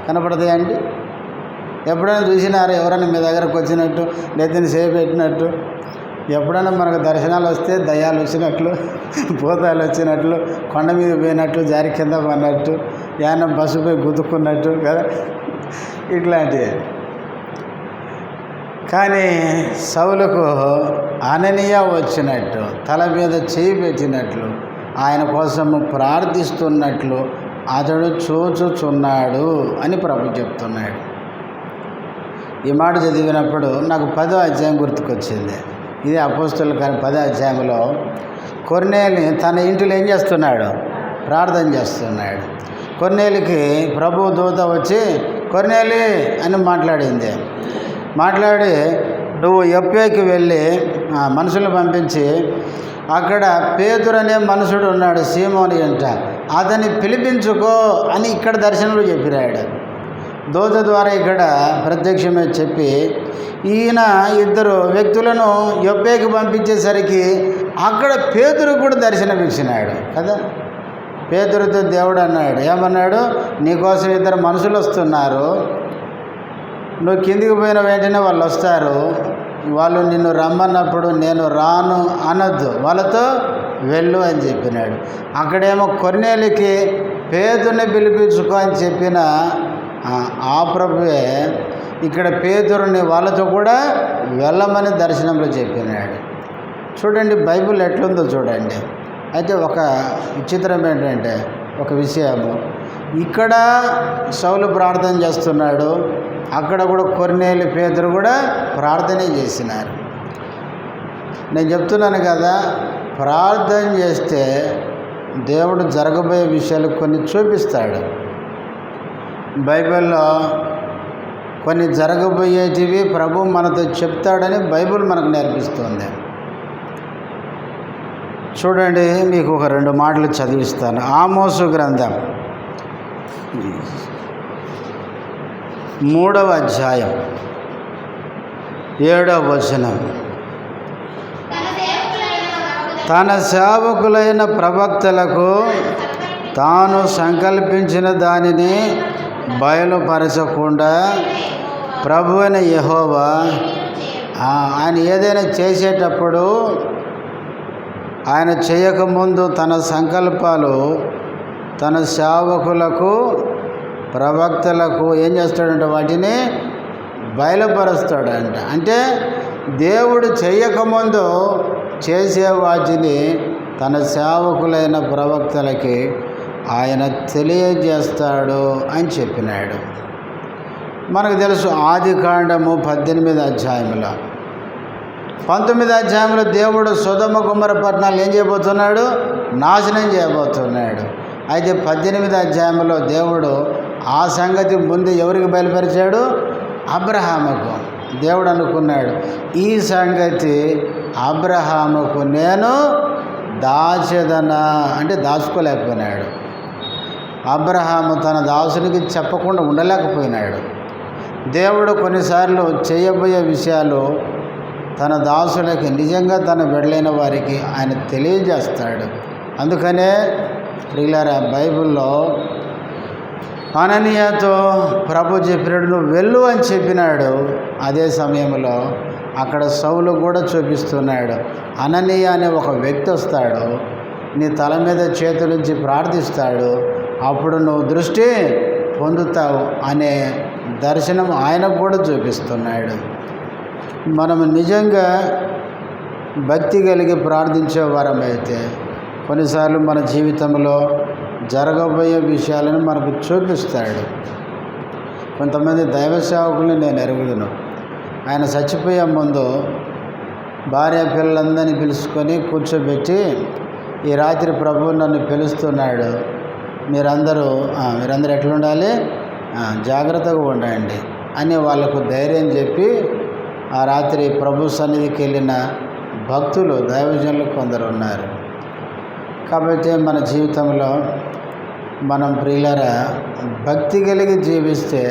కనపడతాయండి. ఎప్పుడైనా చూసినారు ఎవరైనా మీ దగ్గరకు వచ్చినట్టు లేదని సేవ పెట్టినట్టు? ఎప్పుడైనా మనకు దర్శనాలు వస్తే దయ్యాలు వచ్చినట్లు, భూతాలు వచ్చినట్లు, కొండ మీద పోయినట్లు, జారి కింద పడినట్టు, యానం బస్సుపై గుద్దుకున్నట్టు కదా, ఇట్లాంటివి. కానీ సౌలుకు అననీయ వచ్చినట్టు తల మీద చేయి పెట్టినట్లు ఆయన కోసము ప్రార్థిస్తున్నట్లు అతడు చూచుచున్నాడు అని ప్రభు చెప్తున్నాడు. ఈ మాట చదివినప్పుడు నాకు 10వ అధ్యాయం గుర్తుకొచ్చింది. ఇది అపోస్తలుల కార్యం 10వ అధ్యాయంలో కొర్నేలి తన ఇంటిలో ఏం చేస్తున్నాడు? ప్రార్థన చేస్తున్నాడు. కొర్నేలికి ప్రభు దూత వచ్చి కొర్నేలి అని మాట్లాడి నువ్వు యొప్పేకి వెళ్ళి మనుషులను పంపించి అక్కడ పేతురు అనే మనుషుడు ఉన్నాడు సీమోని అంట, అతన్ని పిలిపించుకో అని ఇక్కడ దర్శనంలో చెప్పిరాడు. దూత ద్వారా ఇక్కడ ప్రత్యక్షమే చెప్పి ఈయన 2 వ్యక్తులను యొప్పేకి పంపించేసరికి అక్కడ పేతురు కూడా దర్శనం ఇచ్చినాడు కదా. పేతురుతో దేవుడు అన్నాడు, ఏమన్నాడు? నీకోసం 2 మనుషులు వస్తున్నారు, నువ్వు కిందికి పోయిన వెంటనే వాళ్ళు వస్తారు, వాళ్ళు నిన్ను రమ్మన్నప్పుడు నేను రాను అనొద్దు, వాళ్ళతో వెళ్ళు అని చెప్పినాడు. అక్కడేమో కొర్నేలికి పేతురుని పిలిపించుకో అని చెప్పిన ఆ ప్రభువే ఇక్కడ పేతురుని వాళ్ళతో కూడా వెళ్ళమని దర్శనంలో చెప్పినాడు. చూడండి బైబిల్ ఎట్లుందో చూడండి. అయితే ఒక విచిత్రం ఏంటంటే ఒక విషయము, ఇక్కడ సౌలు ప్రార్థన చేస్తున్నాడు, అక్కడ కూడా కొర్నేలి పేతురు కూడా ప్రార్థనే చేసినారు. నేను చెప్తున్నాను కదా, ప్రార్థన చేస్తే దేవుడు జరగబోయే విషయాలు కొన్ని చూపిస్తాడు. బైబిల్లో కొన్ని జరగబోయేటివి ప్రభు మనతో చెప్తాడని బైబిల్ మనకు నేర్పిస్తుంది. చూడండి, మీకు ఒక 2 మాటలు చదివిస్తాను. ఆమోసు గ్రంథం 3వ అధ్యాయం 7వ వచనం, తన సేవకులైన ప్రవక్తలకు తాను సంకల్పించిన దానిని బయలుపరచకుండా ప్రభు అయిన యెహోవా ఆయన ఏదైనా చేసేటప్పుడు ఆయన చేయకముందు తన సంకల్పాలు తన సేవకులకు ప్రవక్తలకు ఏం చేస్తాడంటే వాటిని బయలుపరుస్తాడంట. అంటే దేవుడు చేయకముందు చేసే వాటిని తన సేవకులైన ప్రవక్తలకి ఆయన తెలియజేస్తాడు అని చెప్పినాడు. మనకు తెలుసు ఆదికాండము 18వ అధ్యాయంలో 19వ అధ్యాయంలో దేవుడు సొదొమ గొమొర్రా పట్టణాలు ఏం చేయబోతున్నాడు? నాశనం చేయబోతున్నాడు. అయితే 18వ అధ్యాయంలో దేవుడు ఆ సంగతి ముందు ఎవరికి బయలుపరిచాడు? అబ్రహాముకు. దేవుడు అనుకున్నాడు, ఈ సంగతి అబ్రహాముకు నేను దాచెదనా అంటే దాచుకోలేకపోయినాడు. అబ్రహాము తన దాసునికి చెప్పకుండా ఉండలేకపోయినాడు. దేవుడు కొన్నిసార్లు చేయబోయే విషయాలు తన దాసులకి నిజంగా తన బిడ్డలైన వారికి ఆయన తెలియజేస్తాడు. అందుకనే ప్రియులారా, బైబిల్లో అననీయతో ప్రభు చెప్పినాడు, నువ్వు వెళ్ళు అని చెప్పినాడు. అదే సమయంలో అక్కడ సౌలు కూడా చూపిస్తున్నాడు. అననీయ అనే ఒక వ్యక్తి వస్తాడు, నీ తల మీద చేతులుంచి ప్రార్థిస్తాడు, అప్పుడు నువ్వు దృష్టి పొందుతావు అనే దర్శనం ఆయనకు కూడా చూపిస్తున్నాడు. మనం నిజంగా భక్తి కలిగి ప్రార్థించే వారమైతే కొన్నిసార్లు మన జీవితంలో జరగబోయే విషయాలను మనకు చూపిస్తాడు. కొంతమంది దైవ సేవకుల్ని నేను ఎరుగుదును. ఆయన చచ్చిపోయే ముందు భార్య పిల్లలందరినీ పిలుచుకొని కూర్చోబెట్టి, ఈ రాత్రి ప్రభువు నన్ను పిలుస్తున్నాడు, మీరందరూ ఎట్లుండాలి, జాగ్రత్తగా ఉండండి అని వాళ్ళకు ధైర్యం చెప్పి ఆ రాత్రి ప్రభు సన్నిధికి వెళ్ళిన భక్తులు దైవజనులు కొందరు ఉన్నారు. కాబట్టి మన జీవితంలో మనం ప్రియులారా భక్తి కలిగి జీవిస్తే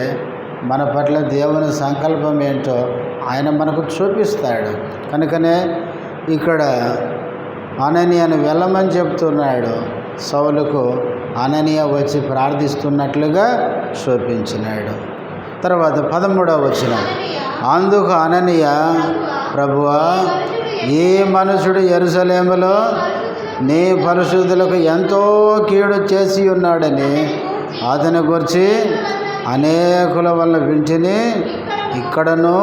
మన పట్ల దేవుని సంకల్పం ఏంటో ఆయన మనకు చూపిస్తాడు. కనుకనే ఇక్కడ అననీయను వెళ్ళమని చెప్తున్నాడు. సౌలుకు అననీయ వచ్చి ప్రార్థిస్తున్నట్లుగా చూపించినాడు. తర్వాత 13వ వచనం, అందుకు అననీయ, ప్రభువా, ఈ మనుషుడు యెరూషలేములో నీ పరిశుద్ధులకు ఎంతో కీడు చేసి ఉన్నాడని అతని గురించి అనేకుల వల్ల వింటిని, ఇక్కడను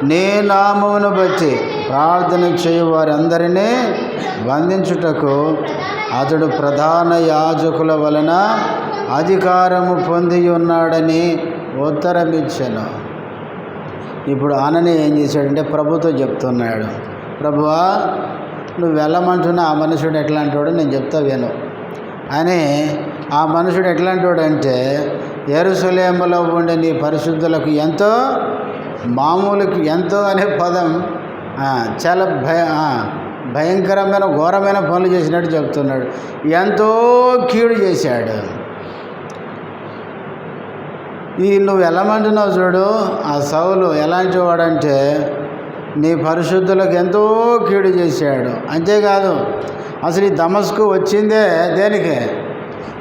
నీ నామమును బట్టి ప్రార్థన చేయు వారందరినీ బంధించుటకు అతడు ప్రధాన యాజకుల వలన అధికారము పొంది ఉన్నాడని ఉత్తరమిచ్చాను. ఇప్పుడు అననీయ ఏం చేశాడంటే ప్రభుతో చెప్తున్నాడు, ప్రభువా, నువ్వు వెళ్ళమంటున్న ఆ మనుషుడు ఎట్లాంటి వాడు నేను చెప్తా విను అని. ఆ మనుషుడు ఎట్లాంటి వాడు అంటే, యెరూషలేములో ఉండే నీ పరిశుద్ధులకు ఎంతో, మామూలుకి ఎంతో అనే పదం చాలా భయంకరమైన ఘోరమైన పనులు చేసినట్టు చెప్తున్నాడు. ఎంతో కీడు చేశాడు. ఈ నువ్వు వెళ్ళమంటున్నావు చూడు, ఆ సౌలు ఎలాంటి వాడంటే నీ పరిశుద్ధులకు ఎంతో కీడు చేశాడు. అంతేకాదు, అసలు ఈ దమస్కు వచ్చిందే దేనికి?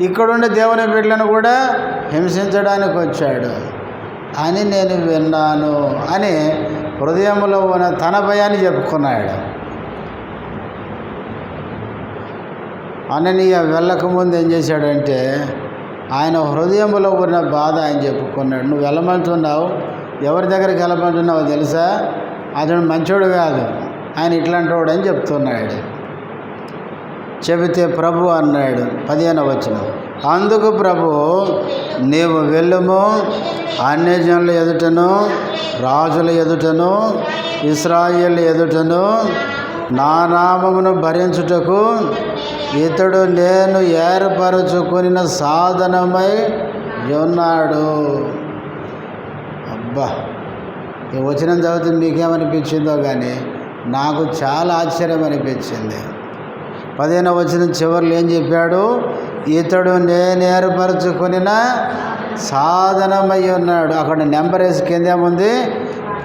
ఇక్కడుండే దేవుని బిడ్డలను కూడా హింసించడానికి వచ్చాడు అని నేను విన్నాను అని హృదయంలో ఉన్న తన భయాన్ని చెప్పుకున్నాడు. అననీయ వెళ్ళకముందు ఏం చేశాడంటే ఆయన హృదయంలో ఉన్న బాధ ఆయన చెప్పుకున్నాడు. నువ్వు వెళ్ళమంటున్నావు, ఎవరి దగ్గరికి వెళ్ళమంటున్నావో తెలుసా? అతడు మంచోడు కాదు, ఆయన ఇట్లాంటి వాడు అని చెప్తున్నాడు. చెబితే ప్రభు అన్నాడు 15వ వచనం, అందుకు ప్రభు, నీవు వెళ్ళుము, అన్యజనుల ఎదుటను రాజుల ఎదుటను ఇశ్రాయేలు ఎదుటను నా నామమును భరించుటకు ఇతడు నేను ఏర్పరచుకున్న సాధనమై ఉన్నాడు. అబ్బా, ఈ వచనం చదివితే మీకేమనిపించిందో కానీ నాకు చాలా ఆశ్చర్యం అనిపించింది. 15వ వచనం చివరిలో ఏం చెప్పాడు? ఇతడు నేను ఏర్పరచుకున్న సాధనమై ఉన్నాడు. అక్కడ నెంబర్ వేసి కిందేముంది?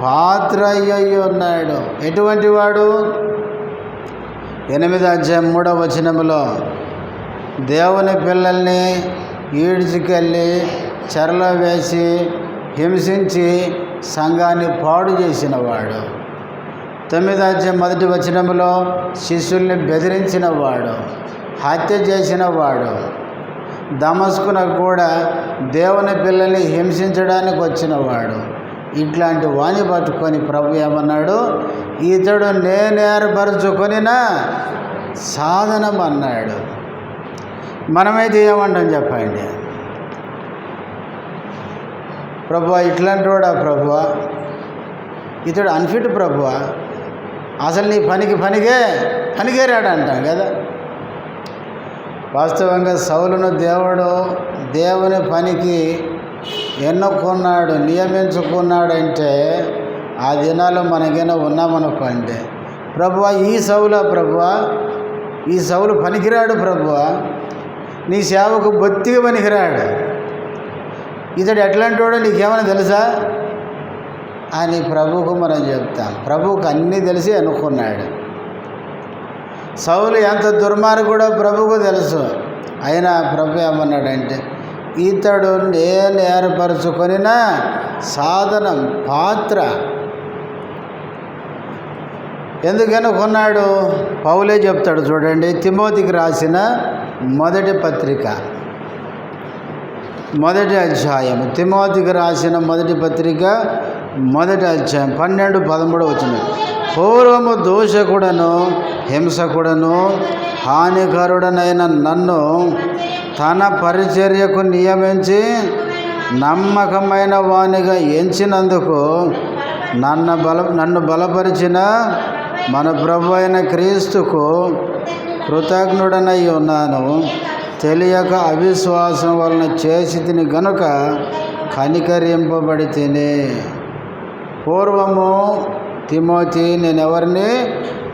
పాత్ర అయ్యి ఉన్నాడు. ఎటువంటి వాడు? 8వ అధ్యాయం 3వ వచనంలో దేవుని పిల్లల్ని ఈడ్చుకెళ్ళి చెరలో వేసి హింసించి సంఘాన్ని పాడు చేసినవాడు. 9వ అధ్యాయం 1వ వచనంలో శిష్యుల్ని బెదిరించినవాడు, హత్య చేసినవాడు, దమస్కునకు కూడా దేవుని పిల్లల్ని హింసించడానికి వచ్చినవాడు. ఇట్లాంటి వాణి పట్టుకొని ప్రభు ఏమన్నాడు? ఇతడు నేను ఏర్పరచుకొనిన సాధనం అన్నాడు. మనమైతే ఏమంటాం చెప్పండి? ప్రభువా ఇట్లాంటి వాడా ప్రభువా, ఇతడు అన్ఫిట్ ప్రభువా, అసలు నీ పనికే రాడు అంటాం కదా. వాస్తవంగా సౌలును దేవుడు దేవుని పనికి ఎన్నుకున్నాడు, నియమించుకున్నాడంటే ఆ దినాలు మనకైనా ఉన్నామనుకోండి, ప్రభువా ఈ సౌలా ప్రభువా, ఈ సౌలు పనికిరాడు ప్రభువా, నీ సేవకు బొత్తిగా పనికిరాడు, ఇతడు ఎట్లాంటి వాడో నీకేమైనా తెలుసా అని ప్రభువుకు మనం చెప్తాం. ప్రభువుకు అన్నీ తెలిసి అనుకున్నాడు. సౌలు ఎంత దుర్మార్గుడో ప్రభువుకు తెలుసు. అయినా ప్రభు ఏమన్నాడంటే ఇతడు నేను ఏర్పరచుకొనిన సాధనం, పాత్ర. ఎందుకని కొన్నాడు? పౌలే చెప్తాడు చూడండి, తిమోతికి రాసిన మొదటి పత్రిక 1వ అధ్యాయం, తిమోతికి రాసిన మొదటి పత్రిక 1వ అధ్యాయం 12-13 వచనం. పూర్వము దోషకుడను హింసకుడను హానికరుడనైన నన్ను తన పరిచర్యకు నియమించి నమ్మకమైన వానిగా ఎంచినందుకు నన్ను బలపరిచిన మన ప్రభు అయిన క్రీస్తుకు కృతజ్ఞుడనై ఉన్నాను. తెలియక అవిశ్వాసం వలన చేసి తిని గనుక కనికరింపబడి తిని. పూర్వము తిమోతి నేనెవరిని?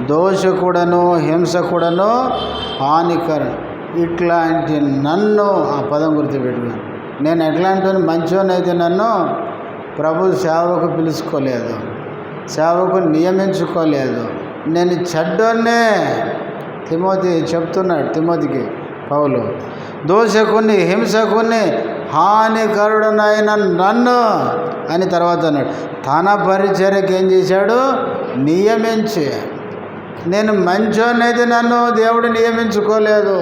దోషకుడను హింసకుడను హానికరు. ఇట్లాంటి నన్ను, ఆ పదం గుర్తుపెట్టుకున్నాను, నేను ఎట్లాంటి మంచివానైతే నన్ను ప్రభు సేవకు పిలుచుకోలేదు, సేవకు నియమించుకోలేదు, నేను చెడ్డోన్నే. తిమోతి చెప్తున్నాడు తిమోతికి పౌలు, దోషకుని హింసకుని హానికరుడనైన నన్ను అని తర్వాత అన్నాడు. తన పరిచర్యకి ఏం చేశాడు? నియమించి. నేను మంచోనైతే నన్ను దేవుడు నియమించుకోలేదు,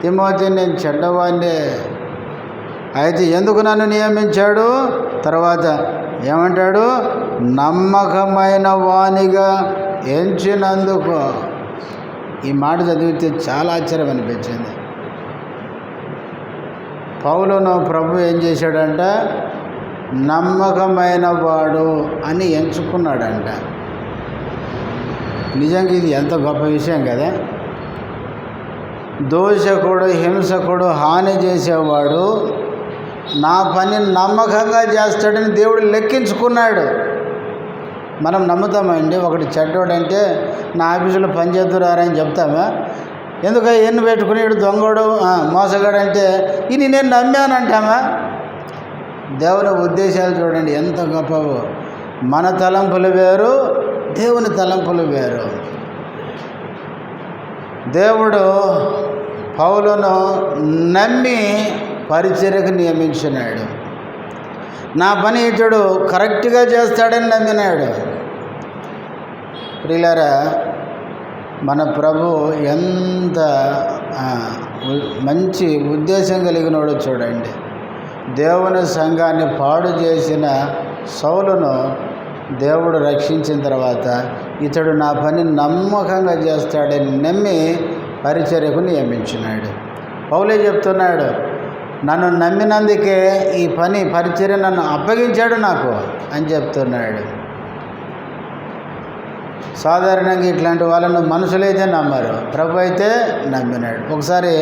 తిమోతి నేను చెడ్డవాడినే. అయితే ఎందుకు నన్ను నియమించాడు? తర్వాత ఏమంటాడు? నమ్మకమైన వానిగా ఎంచినందుకు. ఈ మాట చదివితే చాలా ఆశ్చర్యం అనిపించింది. పౌలును ప్రభు ఏం చేశాడంట? నమ్మకమైన వాడు అని ఎంచుకున్నాడంట. నిజంగా ఇది ఎంత గొప్ప విషయం కదా. దోషకుడు హింసకుడు హాని చేసేవాడు నా పని నమ్మకంగా చేస్తాడని దేవుడు లెక్కించుకున్నాడు. మనం నమ్ముతామండి, ఒకటి చెడ్డోడంటే నా ఆఫీసులో పనిచేద్దురారని చెప్తామా? ఎందుకు ఎన్ను పెట్టుకుని ఇడు దొంగడు మోసగాడంటే ఇది నేను నమ్మానంటామా? దేవుని ఉద్దేశాలు చూడండి ఎంత గొప్పవో. మన తలంపులు వేరు, దేవుని తలంపులు వేరు. దేవుడు పౌలును నమ్మి పరిచర్యకు నియమించినాడు. నా పని ఇతడు కరెక్ట్గా చేస్తాడని నమ్మినాడు. ప్రియులారా, మన ప్రభు ఎంత మంచి ఉద్దేశం కలిగినోడో చూడండి. దేవుని సంఘాన్ని పాడు చేసిన సౌలును దేవుడు రక్షించిన తర్వాత ఇతడు నా పని నమ్మకంగా చేస్తాడని నమ్మి పరిచర్యకు నియమించినాడు. పౌలే చెప్తున్నాడు, నన్ను నమ్మినందుకే ఈ పరిచర్య నన్ను అప్పగించాడు నాకు అని చెప్తున్నాడు. సాధారణంగా ఇట్లాంటి వాళ్ళను మనుషులైతే నమ్మరు, ప్రభు అయితే నమ్మినాడు. ఒకసారి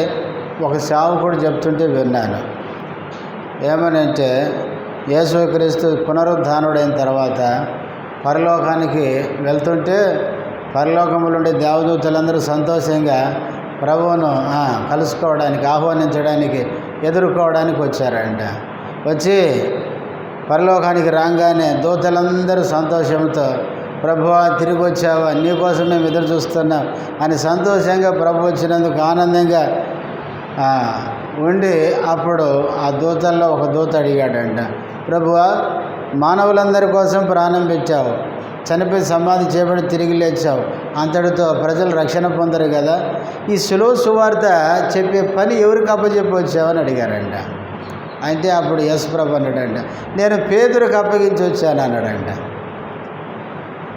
ఒక సేవకుడు చెప్తుంటే విన్నాను. ఏమనంటే యేసుక్రీస్తు పునరుద్ధానుడైన తర్వాత పరలోకానికి వెళ్తుంటే పరలోకములు ఉండే దేవదూతలందరూ సంతోషంగా ప్రభువును కలుసుకోవడానికి, ఆహ్వానించడానికి, ఎదుర్కోవడానికి వచ్చారంట. వచ్చి పరలోకానికి రాగానే దూతలందరూ సంతోషంతో, ప్రభువా తిరిగి వచ్చావా, నీకోసం మేము ఎదురు చూస్తున్నాం అని సంతోషంగా ప్రభు వచ్చినందుకు ఆనందంగా ఉండి అప్పుడు ఆ దూతల్లో ఒక దూత అడిగాడంట, ప్రభువా, మానవులందరి కోసం ప్రాణం పెట్టావు, చనిపోయి సమాధి చేయబడి తిరిగి లేచావు, అంతటితో ప్రజలు రక్షణ పొందరు కదా, ఈ సులువ సువార్త చెప్పే పని ఎవరికి అప్పచెప్పి వచ్చావని అడిగారంట. అయితే అప్పుడు యేసు ప్రభు అన్నాడంట, నేను పేతురుకి అప్పగించి వచ్చాను అన్నాడంట.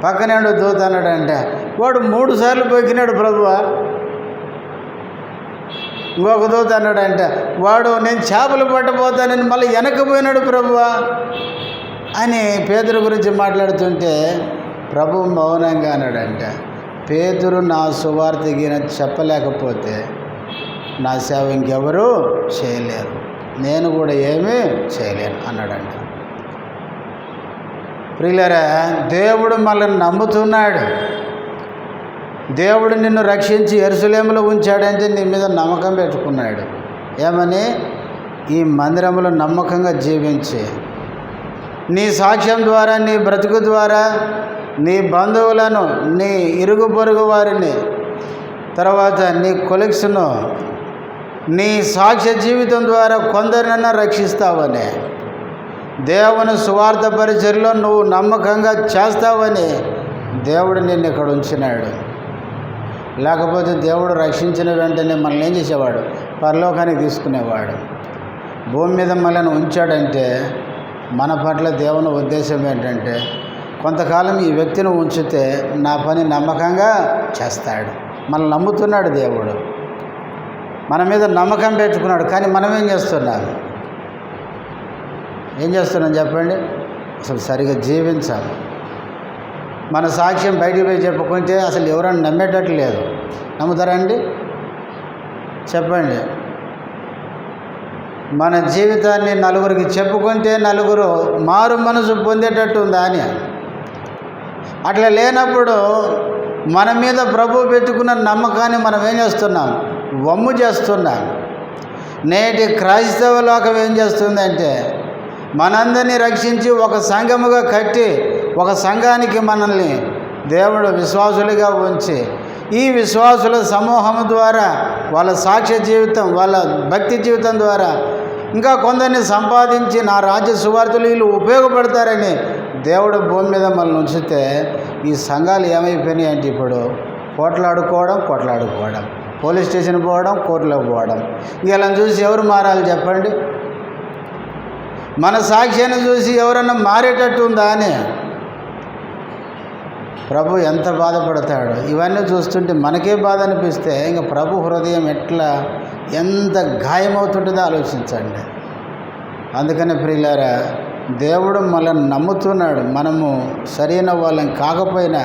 పక్కనే దూత అన్నాడంట, వాడు 3 సార్లు పొక్కినాడు ప్రభువా. ఇంకొక దూత అన్నాడంట, వాడు నేను చేపలు పట్టబోతానని మళ్ళీ వెనకపోయినాడు ప్రభువా అని పేతురు గురించి మాట్లాడుతుంటే ప్రభు మౌనంగా అన్నాడంట, పేతురు నా సువార్తకి చెప్పలేకపోతే నా సేవ ఇంకెవరూ చేయలేరు, నేను కూడా ఏమీ చేయలేను అన్నాడంట. ప్రియులారా, దేవుడు మనల్ని నమ్ముతున్నాడు. దేవుడు నిన్ను రక్షించి యెరూషలేములో ఉంచాడంటే నీ మీద నమ్మకం పెట్టుకున్నాడు. ఏమని? ఈ మందిరంలో నమ్మకంగా జీవించి నీ సాక్ష్యం ద్వారా, నీ బ్రతుకు ద్వారా నీ బంధువులను, నీ ఇరుగు పొరుగు వారిని, తర్వాత నీ కొలీగ్స్ను నీ సాక్ష్య జీవితం ద్వారా కొందరినైనా రక్షిస్తావని, దేవుని సువార్త పరిచర్యలో నువ్వు నమ్మకంగా చేస్తావని దేవుడు నిన్ను ఇక్కడ ఉంచినాడు. లేకపోతే దేవుడు రక్షించిన వెంటనే మనల్ని ఏం చేసేవాడు? పరలోకానికి తీసుకునేవాడు. భూమి మీద మనల్ని ఉంచాడంటే మన పట్ల దేవుని ఉద్దేశం ఏంటంటే, కొంతకాలం ఈ వ్యక్తిని ఉంచితే నా పని నమ్మకంగా చేస్తాడు. మనల్ని నమ్ముతున్నాడు దేవుడు, మన మీద నమ్మకం పెట్టుకున్నాడు. కానీ మనం ఏం చేస్తున్నాం చెప్పండి? అసలు సరిగా జీవించాలి. మన సాక్ష్యం బయటికి పోయి చెప్పుకుంటే అసలు ఎవరైనా నమ్మేటట్లు లేదు. నమ్ముతారండి? చెప్పండి. మన జీవితాన్ని నలుగురికి చెప్పుకుంటే నలుగురు మారు మనసు పొందేటట్టు ఉందా అని. అట్లా లేనప్పుడు మన మీద ప్రభు పెట్టుకున్న నమ్మకాన్ని మనం ఏం చేస్తున్నాం? వమ్ము చేస్తున్నాం. నేటి క్రైస్తవ లోకం ఏం చేస్తుందంటే, మనందరినీ రక్షించి ఒక సంఘముగా కట్టి ఒక సంఘానికి మనల్ని దేవుడు విశ్వాసులుగా ఉంచి, ఈ విశ్వాసుల సమూహం ద్వారా వాళ్ళ సాక్ష్య జీవితం, వాళ్ళ భక్తి జీవితం ద్వారా ఇంకా కొందరిని సంపాదించి నా రాజ్య సువార్తలు వీళ్ళు ఉపయోగపడతారని దేవుడు భూమి మీద మనల్ని ఉంచితే, ఈ సంఘాలు ఏమైపోయినాయి అంటే ఇప్పుడు కొట్లాడుకోవడం, పోలీస్ స్టేషన్ పోవడం, కోర్టులోకి పోవడం. ఇలా చూసి ఎవరు మారాలి చెప్పండి? మన సాక్ష్యాన్ని చూసి ఎవరన్నా మారేటట్టు ఉందా అని ప్రభు ఎంత బాధపడతాడు. ఇవన్నీ చూస్తుంటే మనకే బాధ అనిపిస్తే ఇంకా ప్రభు హృదయం ఎంత గాయమవుతుంటుందో ఆలోచించండి. అందుకని ప్రియులారా, దేవుడు మనల్ని నమ్ముతున్నాడు. మనము సరైన వాళ్ళని కాకపోయినా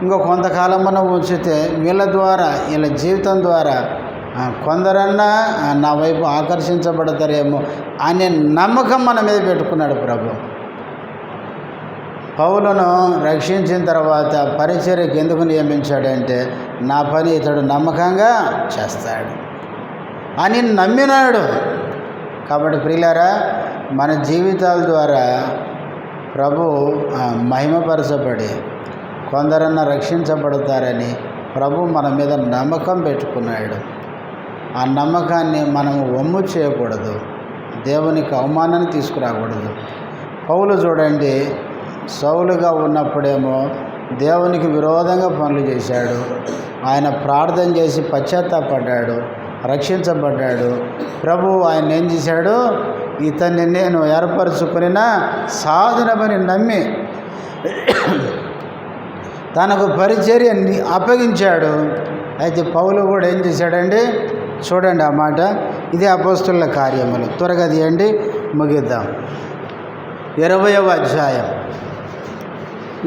ఇంకో కొంతకాలం మనం ఉంచితే వీళ్ళ ద్వారా, వీళ్ళ జీవితం ద్వారా కొందరన్నా నా వైపు ఆకర్షించబడతారేమో అనే నమ్మకం మన మీద పెట్టుకున్నాడు ప్రభు. పౌలును రక్షించిన తర్వాత పరిచర్యకు ఎందుకు నియమించాడంటే, నా పని ఇతడు నమ్మకంగా చేస్తాడు అని నమ్మినాడు. కాబట్టి ప్రియులారా, మన జీవితాల ద్వారా ప్రభు మహిమపరచబడి కొందరన్నా రక్షించబడతారని ప్రభు మన మీద నమ్మకం పెట్టుకున్నాడు. ఆ నమ్మకాన్ని మనము వమ్ము చేయకూడదు, దేవునికి అవమానాన్ని తీసుకురాకూడదు. పౌలు చూడండి, సౌలుగా ఉన్నప్పుడేమో దేవునికి విరోధంగా పనులు చేశాడు. ఆయన ప్రార్థన చేసి పశ్చాత్తాపడ్డాడు, రక్షించబడ్డాడు. ప్రభు ఆయన ఏం చేశాడు? ఇతన్ని నేను ఏర్పరచుకున్న సాధనమని నమ్మి తనకు పరిచర్యని అప్పగించాడు. అయితే పౌలు కూడా ఏం చేశాడండి? చూడండి ఆ మాట. ఇది అపోస్తుల కార్యములు. త్వరగా తీయండి, ముగిద్దాం. 20వ అధ్యాయం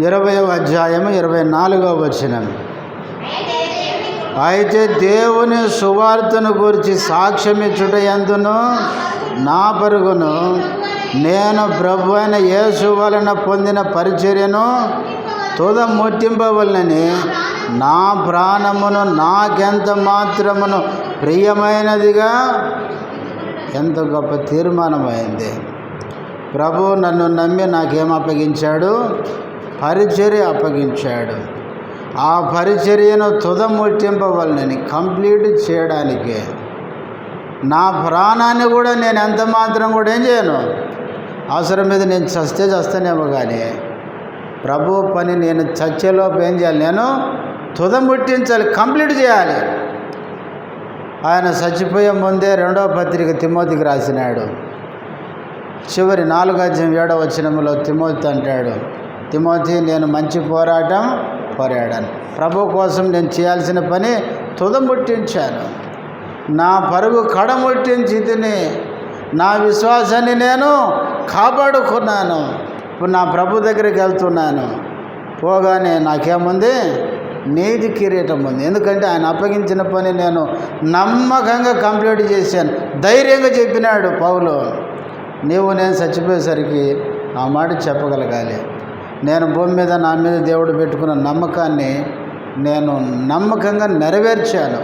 24వ వచనం. అయితే దేవుని సువార్తను గురించి సాక్ష్యమిచ్చుట యందును నా పరుగును నేను ప్రభు అయిన యేసు వలన పొందిన పరిచర్యను తుద ముట్టింపవలనని నా ప్రాణమును నాకెంత మాత్రమును ప్రియమైనదిగా, ఎంత గొప్ప తీర్మానమైంది. ప్రభు నన్ను నమ్మి నాకేం అప్పగించాడు? పరిచర్య అప్పగించాడు. ఆ పరిచర్యను తుద ముట్టింపవలనని, కంప్లీట్ చేయడానికి నా ప్రాణాన్ని కూడా నేను ఎంత మాత్రం కూడా ఏం చేయను, అవసరం మీద నేను చస్తేనేమో కానీ ప్రభు పని నేను చచ్చేలోపు ఏం చేయాలి, నేను తుదముట్టించాలి, కంప్లీట్ చేయాలి. ఆయన చచ్చిపోయే ముందే 2వ పత్రిక తిమోతికి రాసినాడు. చివరి 4:7 తిమోతి అంటాడు, తిమోతి నేను మంచి పోరాటం పోరాడాను, ప్రభు కోసం నేను చేయాల్సిన పని తుదముట్టించాను, నా పరుగు కడముట్టించి తిని నా విశ్వాసాన్ని నేను కాపాడుకున్నాను. ఇప్పుడు నా ప్రభు దగ్గరికి వెళ్తున్నాను, పోగానే నాకేముంది, నీతి కిరీటం ఉంది. ఎందుకంటే ఆయన అప్పగించిన పని నేను నమ్మకంగా కంప్లీట్ చేశాను. ధైర్యంగా చెప్పినాడు పౌలు. నీవు నేను చచ్చిపోయేసరికి ఆ మాట చెప్పగలగాలి. నేను భూమి మీద నా మీద దేవుడు పెట్టుకున్న నమ్మకాన్ని నేను నమ్మకంగా నెరవేర్చాను,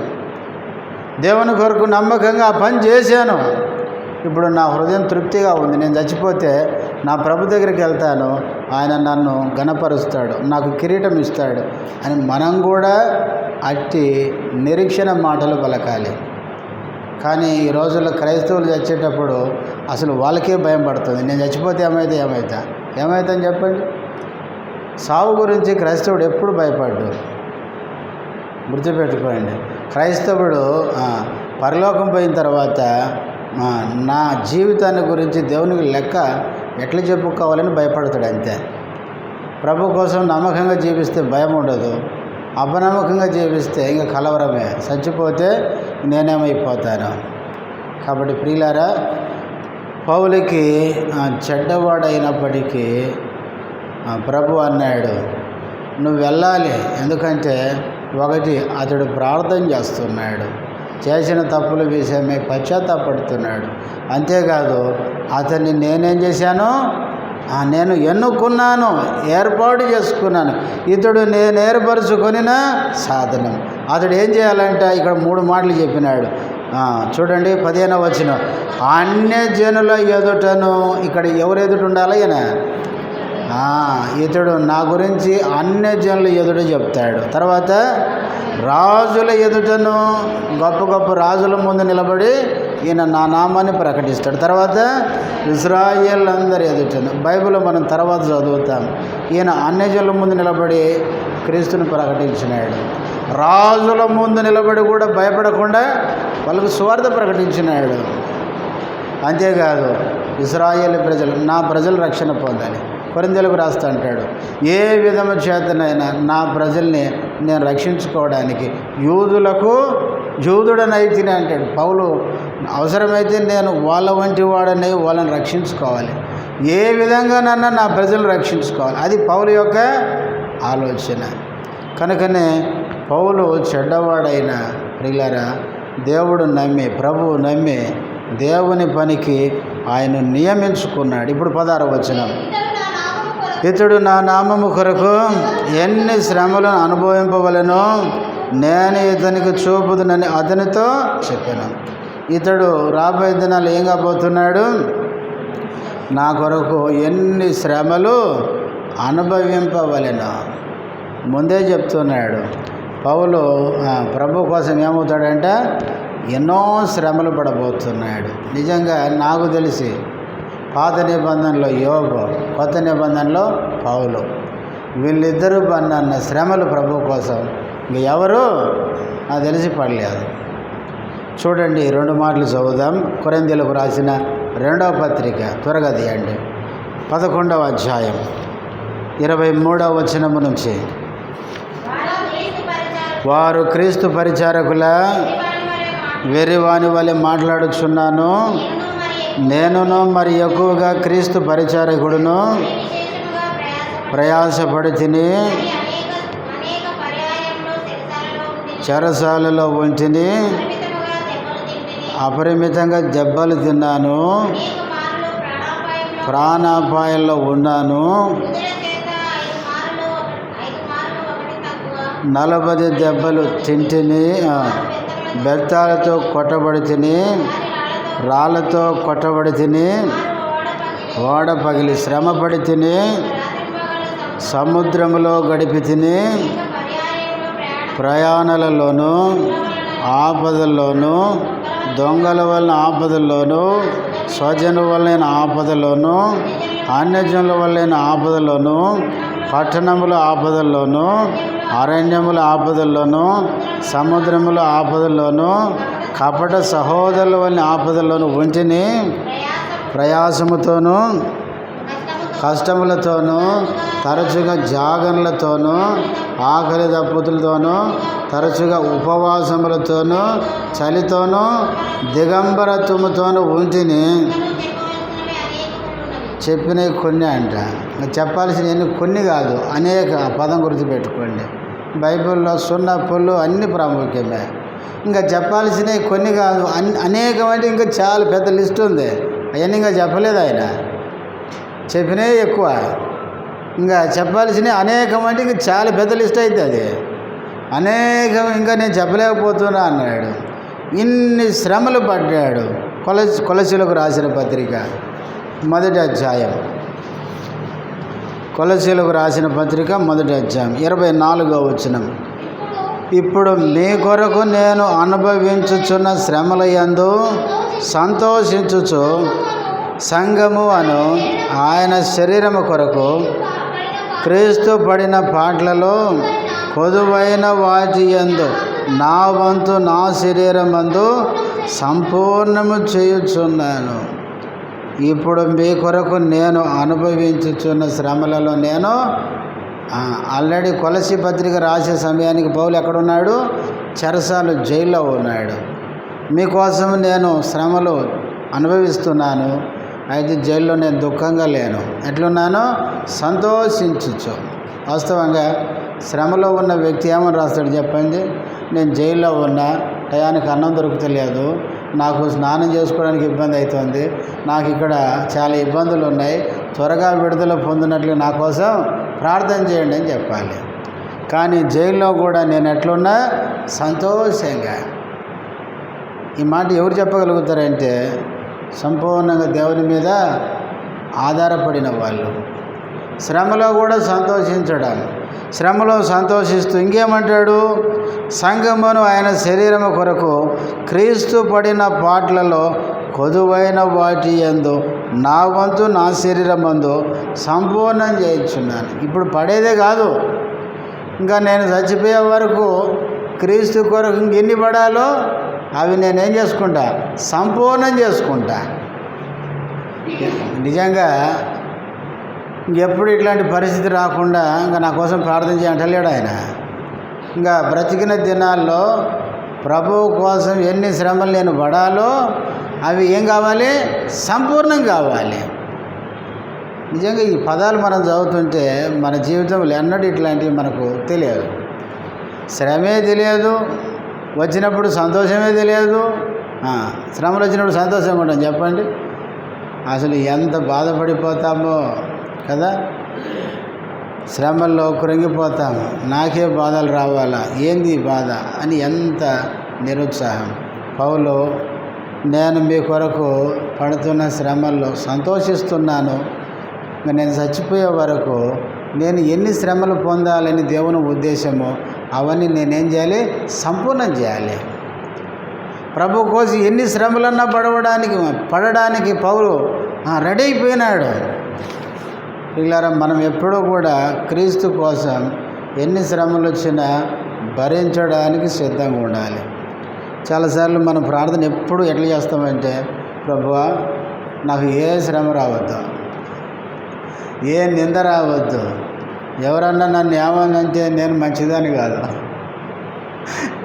దేవుని కొరకు నమ్మకంగా ఆ పని చేశాను. ఇప్పుడు నా హృదయం తృప్తిగా ఉంది. నేను చచ్చిపోతే నా ప్రభు దగ్గరికి వెళ్తాను, ఆయన నన్ను ఘనపరుస్తాడు, నాకు కిరీటం ఇస్తాడు అని మనం కూడా అట్టి నిరీక్షణ మాటలు పలకాలి. కానీ ఈ రోజుల్లో క్రైస్తవులు చచ్చేటప్పుడు అసలు వాళ్ళకే భయం పడుతుంది. నేను చచ్చిపోతే ఏమవుతుందని చెప్పండి. సావు గురించి క్రైస్తవుడు ఎప్పుడు భయపడ్డు, గుర్తుపెట్టుకోండి. క్రైస్తవుడు పరలోకం పోయిన తర్వాత నా జీవితాన్ని గురించి దేవునికి లెక్క ఎట్లా చెప్పుకోవాలని భయపడతాడు అంతే. ప్రభు కోసం నమ్మకంగా జీవిస్తే భయం ఉండదు, అపనమ్మకంగా జీవిస్తే ఇంకా కలవరమే. చచ్చిపోతే నేనేమైపోతాను. కాబట్టి ప్రియులారా, పౌలుకి చెడ్డవాడైనప్పటికీ ప్రభు అన్నాడు, నువ్వు వెళ్ళాలి. ఎందుకంటే ఒకటి, అతడు ప్రార్థన చేస్తున్నాడు, చేసిన తప్పుల విషయమై పశ్చాత్తాపడుతున్నాడు. అంతేకాదు అతన్ని నేనేం చేశాను, నేను ఎన్నుకున్నాను, ఏర్పాటు చేసుకున్నాను. ఇతడు నేను ఏర్పరచుకొనిన సాధనం. అతడు ఏం చేయాలంటే ఇక్కడ 3 మాటలు చెప్పినాడు. చూడండి 15వ వచనం, అన్యజనుల ఎదుటను. ఇక్కడ ఎవరు ఎదుట ఉండాలి? ఈయన ఇతడు నా గురించి అన్యజనుల ఎదుట చెప్తాడు. తర్వాత రాజుల ఎదుటను, గొప్ప గొప్ప రాజుల ముందు నిలబడి ఈయన నా నామాన్ని ప్రకటిస్తాడు. తర్వాత ఇశ్రాయేల్ అందరి ఎదుటను, బైబిల్ మనం తర్వాత చదువుతాం. ఈయన అన్యజనుల ముందు నిలబడి క్రీస్తుని ప్రకటించినాడు. రాజుల ముందు నిలబడి కూడా భయపడకుండా వాళ్ళకు సువార్త ప్రకటించినాడు. అంతేకాదు ఇశ్రాయేల్ ప్రజలు, నా ప్రజలు రక్షణ పొందాలి. కొరింథీయులకు రాస్తా అంటాడు, ఏ విధము చేతనైనా నా ప్రజల్ని నేను రక్షించుకోవడానికి యూదుడనైతిని అంటాడు పౌలు. అవసరమైతే నేను వాళ్ళ వంటి వాడని వాళ్ళని రక్షించుకోవాలి. ఏ విధంగానన్నా నా ప్రజలు రక్షించుకోవాలి. అది పౌలు యొక్క ఆలోచన. కనుకనే పౌలు చెడ్డవాడైన ప్రియులారా, దేవుడు నమ్మి, ప్రభువు నమ్మి దేవుని పనికి ఆయన నియమించుకున్నాడు. ఇప్పుడు 16వ వచనం, ఇతడు నా నామము కొరకు ఎన్ని శ్రమలను అనుభవింపవలెనో నేను ఇతనికి చూపుదునని అతనితో చెప్పాను. ఇతడు రాబోయే దినాలు ఏం కాబోతున్నాడు? నా కొరకు ఎన్ని శ్రమలు అనుభవింపవలెనో ముందే చెప్తున్నాడు. పౌలు ప్రభు కోసం ఏమవుతాడంటే ఎన్నో శ్రమలు పడబోతున్నాడు. నిజంగా నాకు తెలిసి పాత నిబంధనలో యోబు, కొత్త నిబంధనలో పౌలు, వీళ్ళిద్దరూ పడిన శ్రమలు ప్రభు కోసం ఇంక ఎవరు నాకు తెలిసి పడలేదు. చూడండి 2 మాటలు చదువుదాం. కొరింథీయులకు రాసిన 2వ పత్రిక, త్వరగా తీయండి, 11వ అధ్యాయం 23వ వచనము నుంచి. వారు క్రీస్తు పరిచారకుల వెర్రివాని వలె మాట్లాడుచున్నాను, నేనును మరి ఎక్కువగా క్రీస్తు పరిచారకుడును ప్రయాసపడి తిని చెరసాలలో ఉంటిని, అపరిమితంగా దెబ్బలు తిన్నాను, ప్రాణాపాయంలో ఉన్నాను, 40 దెబ్బలు తింటిని, బెత్తాలతో కొట్టబడి తిని, రాళ్ళతో కొట్టబడి తిని, ఓడ పగిలి శ్రమపడి తిని, సముద్రంలో గడిపి తిని, ప్రయాణాలలోనూ ఆపదల్లోనూ దొంగల వలన ఆపదల్లోనూ, స్వజనుల వలన ఆపదలోను, అన్యజనుల వలన ఆపదలోను, పట్టణముల ఆపదల్లోనూ, అరణ్యముల ఆపదల్లోనూ, సముద్రముల ఆపదల్లోనూ, కపట సహోదరుల వలన ఆపదల్లోనూ ఉంటిని. ప్రయాసముతోనూ కష్టములతోనూ, తరచుగా జాగరణలతోనూ, ఆకలి దప్పుతులతోనూ, తరచుగా ఉపవాసములతోనూ, చలితోనూ, దిగంబరత్వముతోనూ ఉంటిని. చెప్పినవి కొన్ని అంట. చెప్పాల్సినవి కొన్ని కాదు, అనేక. పదం గుర్తుపెట్టుకోండి. బైబిల్లో సున్నా పుల్లు అన్ని ప్రాముఖ్యమే. ఇంకా చెప్పాల్సినవి కొన్ని కాదు, అనేకం. అంటే ఇంకా చాలా పెద్ద లిస్ట్ ఉంది. అవన్నీ ఇంకా చెప్పలేదు ఆయన. చెప్పినవి ఎక్కువ, ఇంకా చెప్పాల్సినవి అనేకం. అంటే ఇంకా చాలా పెద్ద లిస్ట్ అయితే అది అనేకం. ఇంకా నేను చెప్పలేకపోతున్నా అన్నాడు. ఇన్ని శ్రమలు పడ్డాడు. కొలసీలకు రాసిన పత్రిక 1వ అధ్యాయం. కొలసీలకు రాసిన పత్రిక 1వ అధ్యాయం 24వ వచనం. ఇప్పుడు మీ కొరకు నేను అనుభవించుచున్న శ్రమల యందు సంతోషించుచు సంఘము అను ఆయన శరీరము కొరకు క్రీస్తు పడిన పాటలలో కొదువైన వాటి యందు నా వంతు నా శరీరమందు సంపూర్ణము చేయుచున్నాను. ఇప్పుడు మీ కొరకు నేను అనుభవించుచున్న శ్రమలలో నేను ఆల్రెడీ కొలసీ పత్రిక రాసే సమయానికి పౌలు ఎక్కడున్నాడు? చెరసాల జైల్లో ఉన్నాడు. మీకోసం నేను శ్రమలు అనుభవిస్తున్నాను. అయితే జైల్లో నేను దుఃఖంగా లేను. ఎట్లున్నానో సంతోషించచ్చు. వాస్తవంగా శ్రమలో ఉన్న వ్యక్తి ఏమని రాస్తాడు చెప్పండి? నేను జైల్లో ఉన్నా, టయానికి అన్నం దొరుకుతలేదు, నాకు స్నానం చేసుకోవడానికి ఇబ్బంది అవుతుంది, నాకు ఇక్కడ చాలా ఇబ్బందులు ఉన్నాయి, త్వరగా విడుదల పొందినట్లు నా కోసం ప్రార్థన చేయండి అని చెప్పాలి. కానీ జైల్లో కూడా నేను ఎట్లున్నా సంతోషంగా. ఈ మాట ఎవరు చెప్పగలుగుతారంటే సంపూర్ణంగా దేవుని మీద ఆధారపడిన వాళ్ళు. శ్రమలో కూడా సంతోషించడం, శ్రమలో సంతోషిస్తూ ఇంకేమంటాడు? సంఘమును ఆయన శరీరము కొరకు క్రీస్తు పడిన పాటలలో కొదువైన వాటి యందు నా వంతు నా శరీరమందు సంపూర్ణం చేయించున్నాను. ఇప్పుడు పడేదే కాదు, ఇంకా నేను చచ్చిపోయే వరకు క్రీస్తు కొరకు ఇంకెన్ని పడాలో అవి నేనేం చేసుకుంటా? సంపూర్ణం చేసుకుంటా. నిజంగా ఇంకెప్పుడు ఇట్లాంటి పరిస్థితి రాకుండా ఇంకా నా కోసం ప్రార్థన చేయంటలేడు ఆయన. ఇంకా బ్రతికిన దినాల్లో ప్రభువు కోసం ఎన్ని శ్రమలు నేను పడాలో అవి ఏం కావాలి? సంపూర్ణం కావాలి. నిజంగా ఈ పదాలు మనం చదువుతుంటే మన జీవితంలో ఎన్నడూ ఇట్లాంటివి మనకు తెలియదు. శ్రమే తెలియదు, వచ్చినప్పుడు సంతోషమే తెలియదు. శ్రమలు వచ్చినప్పుడు సంతోషంగా ఉంటాం చెప్పండి. అసలు ఎంత బాధపడిపోతామో కదా. శ్రమల్లో కృంగిపోతాము. నాకే బాధలు రావాలా, ఏంది బాధ అని ఎంత నిరుత్సాహం. పౌలు నేను మీ కొరకు పడుతున్న శ్రమల్లో సంతోషిస్తున్నాను. నేను చచ్చిపోయే వరకు నేను ఎన్ని శ్రమలు పొందాలని దేవుని ఉద్దేశమో అవన్నీ నేనేం చేయాలి? సంపూర్ణం చేయాలి. ప్రభు కోసం ఎన్ని శ్రమలన్నా పడడానికి పౌలు రెడీ అయిపోయినాడు. పిల్లరా, మనం ఎప్పుడూ కూడా క్రీస్తు కోసం ఎన్ని శ్రమలు వచ్చినా భరించడానికి సిద్ధంగా ఉండాలి. చాలాసార్లు మనం ప్రార్థన ఎప్పుడు ఎట్లా చేస్తామంటే, ప్రభువా నాకు ఏ శ్రమ రావద్దు, ఏ నింద రావద్దు, ఎవరన్నా నన్ను ఏమనంటే నేను మంచిదని కాదు.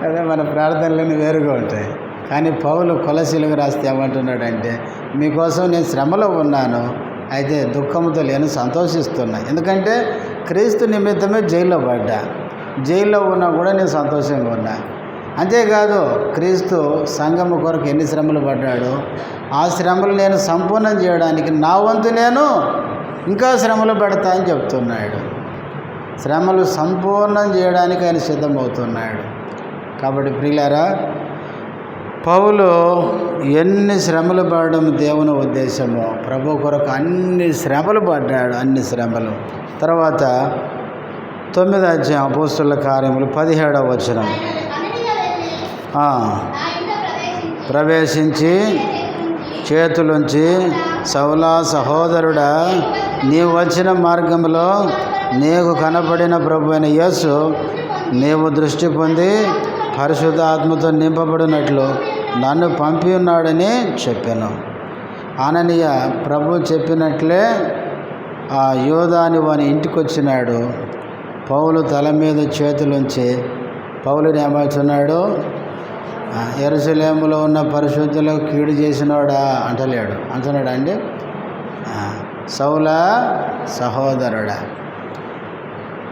అదే మన ప్రార్థనలన్నీ వేరుగా ఉంటాయి. కానీ పౌలు కొలసీలకు రాస్తే ఏమంటున్నాడంటే, మీకోసం నేను శ్రమలో ఉన్నాను, అయితే దుఃఖంతో లేను, సంతోషిస్తున్నా. ఎందుకంటే క్రీస్తు నిమిత్తమే జైల్లో పడ్డా. జైల్లో ఉన్నా కూడా నేను సంతోషంగా ఉన్నా. అంతేకాదు క్రీస్తు సంఘము కొరకు ఎన్ని శ్రమలు పడ్డాడో ఆ శ్రమలు నేను సంపూర్ణం చేయడానికి నా వంతు నేను ఇంకా శ్రమలు పెడతా అని చెప్తున్నాడు. శ్రమలు సంపూర్ణం చేయడానికి ఆయన సిద్ధమవుతున్నాడు. కాబట్టి ప్రియులారా, పౌలు ఎన్ని శ్రమలు పడడం దేవుని ఉద్దేశమో ప్రభు కొరకు అన్ని శ్రమలు పడ్డాడు. అన్ని శ్రమలు. తర్వాత 9వ అధ్యాయం అపోస్తలుల కార్యములు 17వ వచనం. ప్రవేశించి చేతులుంచి, సౌలా సహోదరుడా, నీవు వచ్చిన మార్గంలో నీకు కనపడిన ప్రభు అయిన యేసు నీవు దృష్టి పొంది పరిశుద్ధ ఆత్మతో నింపబడినట్లు నన్ను పంపి ఉన్నాడని చెప్పాను. అననీయ ప్రభు చెప్పినట్లే ఆ యోధాని వాని ఇంటికి వచ్చినాడు. పౌలు తల మీద చేతులుంచి పౌలుని ఏమవుతున్నాడు, యెరూషలేములో ఉన్న పరిశుద్ధులకు కీడు చేసినవాడా అంటున్నాడా అండి? సౌలా సహోదరుడా.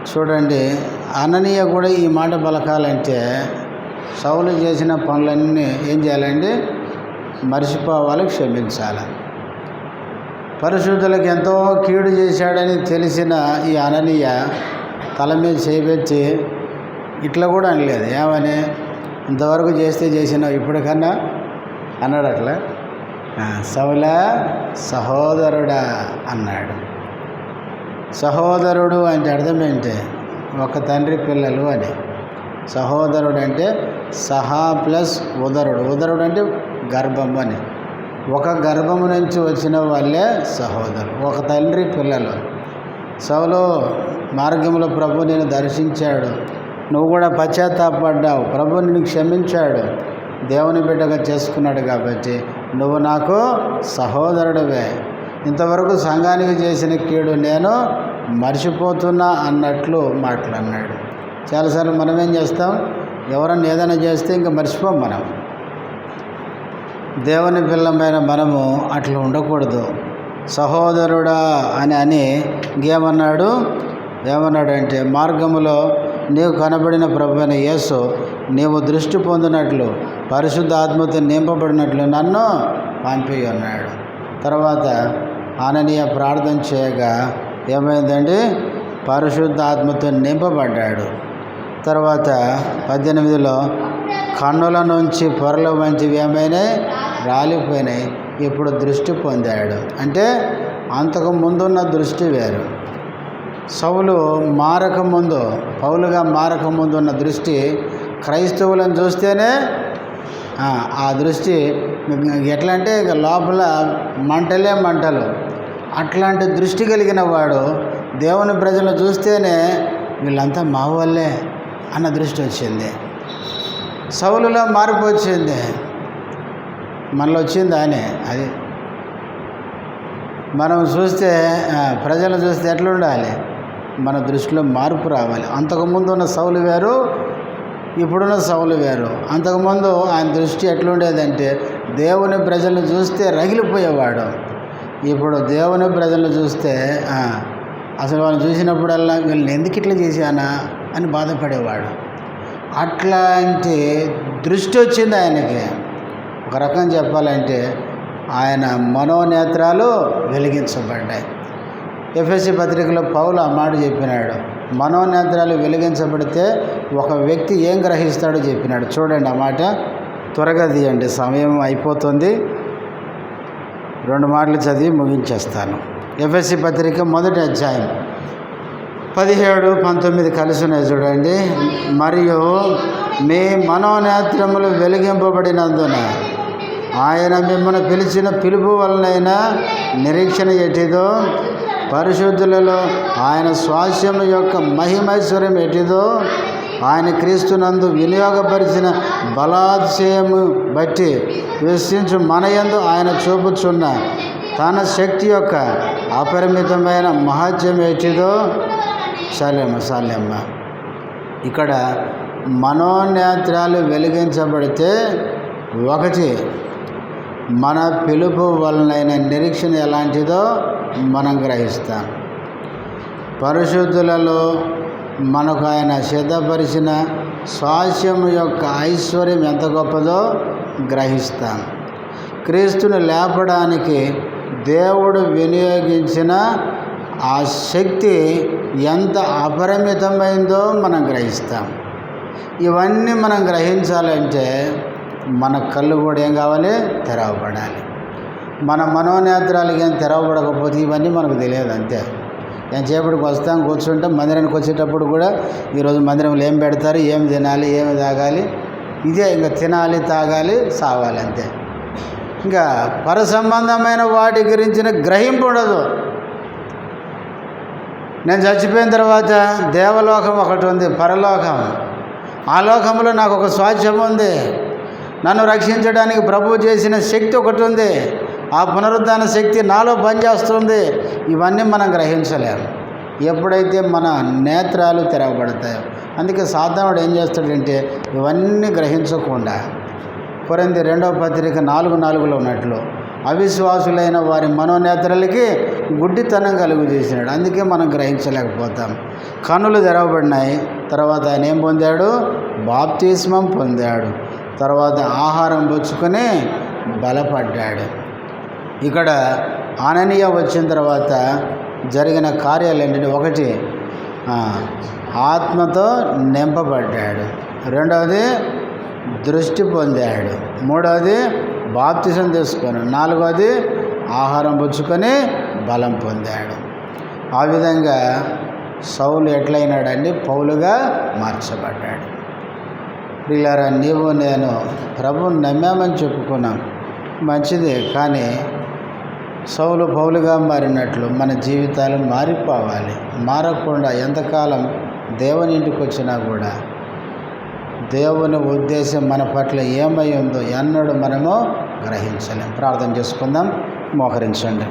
చూడండి, అననీయ కూడా ఈ మాట పలకాలంటే సౌలు చేసిన పనులన్నీ ఏం చేయాలండి? మర్చిపోవాలి, క్షమించాలి. పరిశుద్ధులకు ఎంతో కీడు చేశాడని తెలిసిన ఈ అననీయ తల మీద చేపెట్టి ఇట్లా కూడా అనలేదు. ఏమని? ఇంతవరకు చేసినావు, ఇప్పటికన్నా అన్నాడు. అట్లా సౌలా సహోదరుడా అన్నాడు. సహోదరుడు అంటే అర్థం ఏంటి? ఒక తండ్రి పిల్లలు అని. సహోదరుడు అంటే సహా ప్లస్ ఉదరుడు. ఉదరుడు అంటే గర్భం అని. ఒక గర్భము నుంచి వచ్చిన వాళ్ళే సహోదరుడు, ఒక తండ్రి పిల్లలు. సౌలు మార్గంలో ప్రభు నేను దర్శించాడు, నువ్వు కూడా పశ్చాత్తాపడ్డావు, ప్రభు నిన్ను క్షమించాడు, దేవుని బిడ్డగా చేసుకున్నాడు కాబట్టి నువ్వు నాకు సహోదరుడివే. ఇంతవరకు సంఘానికి చేసిన కీడు నేను మర్చిపోతున్నా అన్నట్లు మాట్లాడినాడు. చాలాసార్లు మనం ఏం చేస్తాం? ఎవరన్నా ఏదైనా చేస్తే ఇంకా మర్చిపోం. మనం దేవుని పిల్లమైన మనము అట్లా ఉండకూడదు. సహోదరుడా అని ఏమన్నాడంటే మార్గములో నీవు కనబడిన ప్రభువైన యేసు నీవు దృష్టి పొందినట్లు పరిశుద్ధ ఆత్మతో నింపబడినట్లు నన్ను పంపి అన్నాడు. తర్వాత అననీయ ప్రార్థన చేయగా ఏమైందండి? పరిశుద్ధ ఆత్మతో నింపబడ్డాడు. తర్వాత 18లో కన్నుల నుంచి పొరల వంటివి ఏమైనాయి? రాలిపోయినాయి. ఇప్పుడు దృష్టి పొందాడు. అంటే అంతకు ముందున్న దృష్టి వేరు. సౌలు మారకముందు, పౌలుగా మారకముందు ఉన్న దృష్టి క్రైస్తవులను చూస్తేనే ఆ దృష్టి ఎట్లా అంటే ఇక లోపల మంటలు. అట్లాంటి దృష్టి కలిగిన వాడు దేవుని ప్రజలను చూస్తేనే వీళ్ళంతా మా వాళ్ళే అన్న దృష్టి వచ్చింది. సౌలులో మార్పు వచ్చింది. మనలో వచ్చిందా అని అది మనం చూస్తే, ప్రజలు చూస్తే ఎట్లుండాలి? మన దృష్టిలో మార్పు రావాలి. అంతకుముందు ఉన్న సౌలు వేరు, ఇప్పుడున్న సౌలు వేరు. అంతకుముందు ఆయన దృష్టి ఎట్లుండేదంటే దేవుని ప్రజలను చూస్తే రగిలిపోయేవాడు. ఇప్పుడు దేవుని ప్రజలను చూస్తే అసలు వాళ్ళని చూసినప్పుడల్లా వీళ్ళని ఎందుకు ఇట్లా చేశానా అని బాధపడేవాడు. అట్లాంటి దృష్టి వచ్చింది ఆయనకి. ఒక రకం చెప్పాలంటే ఆయన మనోనేత్రాలు వెలిగించబడ్డాయి. ఎఫెసీ పత్రికలో పౌలు ఆ మాట చెప్పినాడు. మనోనేత్రాలు వెలిగించబడితే ఒక వ్యక్తి ఏం గ్రహిస్తాడో చెప్పినాడు. చూడండి ఆ మాట, త్వరగా తీయండి, సమయం అయిపోతుంది. 2 మాటలు చదివి ముగించేస్తాను. ఎఫెసీ పత్రిక 1వ అధ్యాయం 17-19 కలిసి ఉన్నాయి చూడండి. మరియు మీ మనోనేత్రములు వెలిగింపబడినందున ఆయన మిమ్మల్ని పిలిచిన పిలుపు వలనైనా నిరీక్షణ ఎట్టిదో, పరిశుద్ధులలో ఆయన స్వాస్యము యొక్క మహిమైశ్వర్యం ఎట్టిదో, ఆయన క్రీస్తునందు వినియోగపరిచిన బలాతిశయము బట్టి విశ్వసించు మన యందు ఆయన చూపుచున్న తన శక్తి యొక్క అపరిమితమైన మహత్యం ఎట్టిదో. సాల్యమ్మ ఇక్కడ మనోనేత్రాలు వెలిగించబడితే ఒకటి మన పిలుపు వలనైన నిరీక్షణ ఎలాంటిదో మనం గ్రహిస్తాం. పరిశుద్ధులలో మనకు ఆయన సిద్ధపరిచిన స్వాస్యము యొక్క ఐశ్వర్యం ఎంత గొప్పదో గ్రహిస్తాం. క్రీస్తుని లేపడానికి దేవుడు వినియోగించిన ఆ శక్తి ఎంత అపరిమితమైందో మనం గ్రహిస్తాం. ఇవన్నీ మనం గ్రహించాలంటే మన కళ్ళు కూడా ఏం కావాలి? తెరవబడాలి. మన మనోనేత్రాలకి ఏం తెరవబడకపోతే ఇవన్నీ మనకు తెలియదు. అంతే. ఎంతసేపటికి వస్తాం, కూర్చుంటాం. మందిరానికి వచ్చేటప్పుడు కూడా ఈరోజు మందిరంలో ఏం పెడతారు, ఏం తినాలి, ఏమి తాగాలి, ఇదే ఇంకా తినాలి, తాగాలి, సావాలి అంతే. ఇంకా పర సంబంధమైన వాటి గురించిన గ్రహింపు ఉండదు. నేను చచ్చిపోయిన తర్వాత దేవలోకం ఒకటి ఉంది, పరలోకం. ఆ లోకంలో నాకు ఒక స్వాస్థ్యం ఉంది. నన్ను రక్షించడానికి ప్రభువు చేసిన శక్తి ఒకటి ఉంది. ఆ పునరుద్ధాన శక్తి నాలో పనిచేస్తుంది. ఇవన్నీ మనం గ్రహించలేము ఎప్పుడైతే మన నేత్రాలు తెరవబడతాయో. అందుకే సాతానుడు ఏం చేస్తాడంటే ఇవన్నీ గ్రహించకుండా కొరింథీ 2వ పత్రిక 4:4 ఉన్నట్లు అవిశ్వాసులైన వారి మనోనేత్రలకి గుడ్డితనం కలుగు చేసినాడు. అందుకే మనం గ్రహించలేకపోతాం. కన్నులు తెరవబడినాయి. తర్వాత ఆయన ఏం పొందాడు? బాప్తిస్మం పొందాడు. తర్వాత ఆహారం పుచ్చుకొని బలపడ్డాడు. ఇక్కడ అననీయ వచ్చిన తర్వాత జరిగిన కార్యాలు ఏంటంటే, ఒకటి ఆత్మతో నింపబడ్డాడు, రెండవది దృష్టి పొందాడు, మూడవది బాప్తిసం తీసుకున్నాడు, నాలుగవది ఆహారం పుచ్చుకొని బలం పొందాడు. ఆ విధంగా సౌలు ఎట్లయినాడండి? పౌలుగా మార్చబడ్డాడు. ప్రియులారా, నీవు నేను ప్రభువుని నమ్మామని చెప్పుకున్నాం, మంచిదే. కానీ సౌలు పౌలుగా మారినట్లు మన జీవితాలు మారిపోవాలి. మారకుండా ఎంతకాలం దేవుని ఇంటికి వచ్చినా కూడా దేవుని ఉద్దేశం మన పట్ల ఏమై ఉందో ఎన్నడూ మనము గ్రహించలేం. ప్రార్థన చేసుకుందాం. మోకరించండి.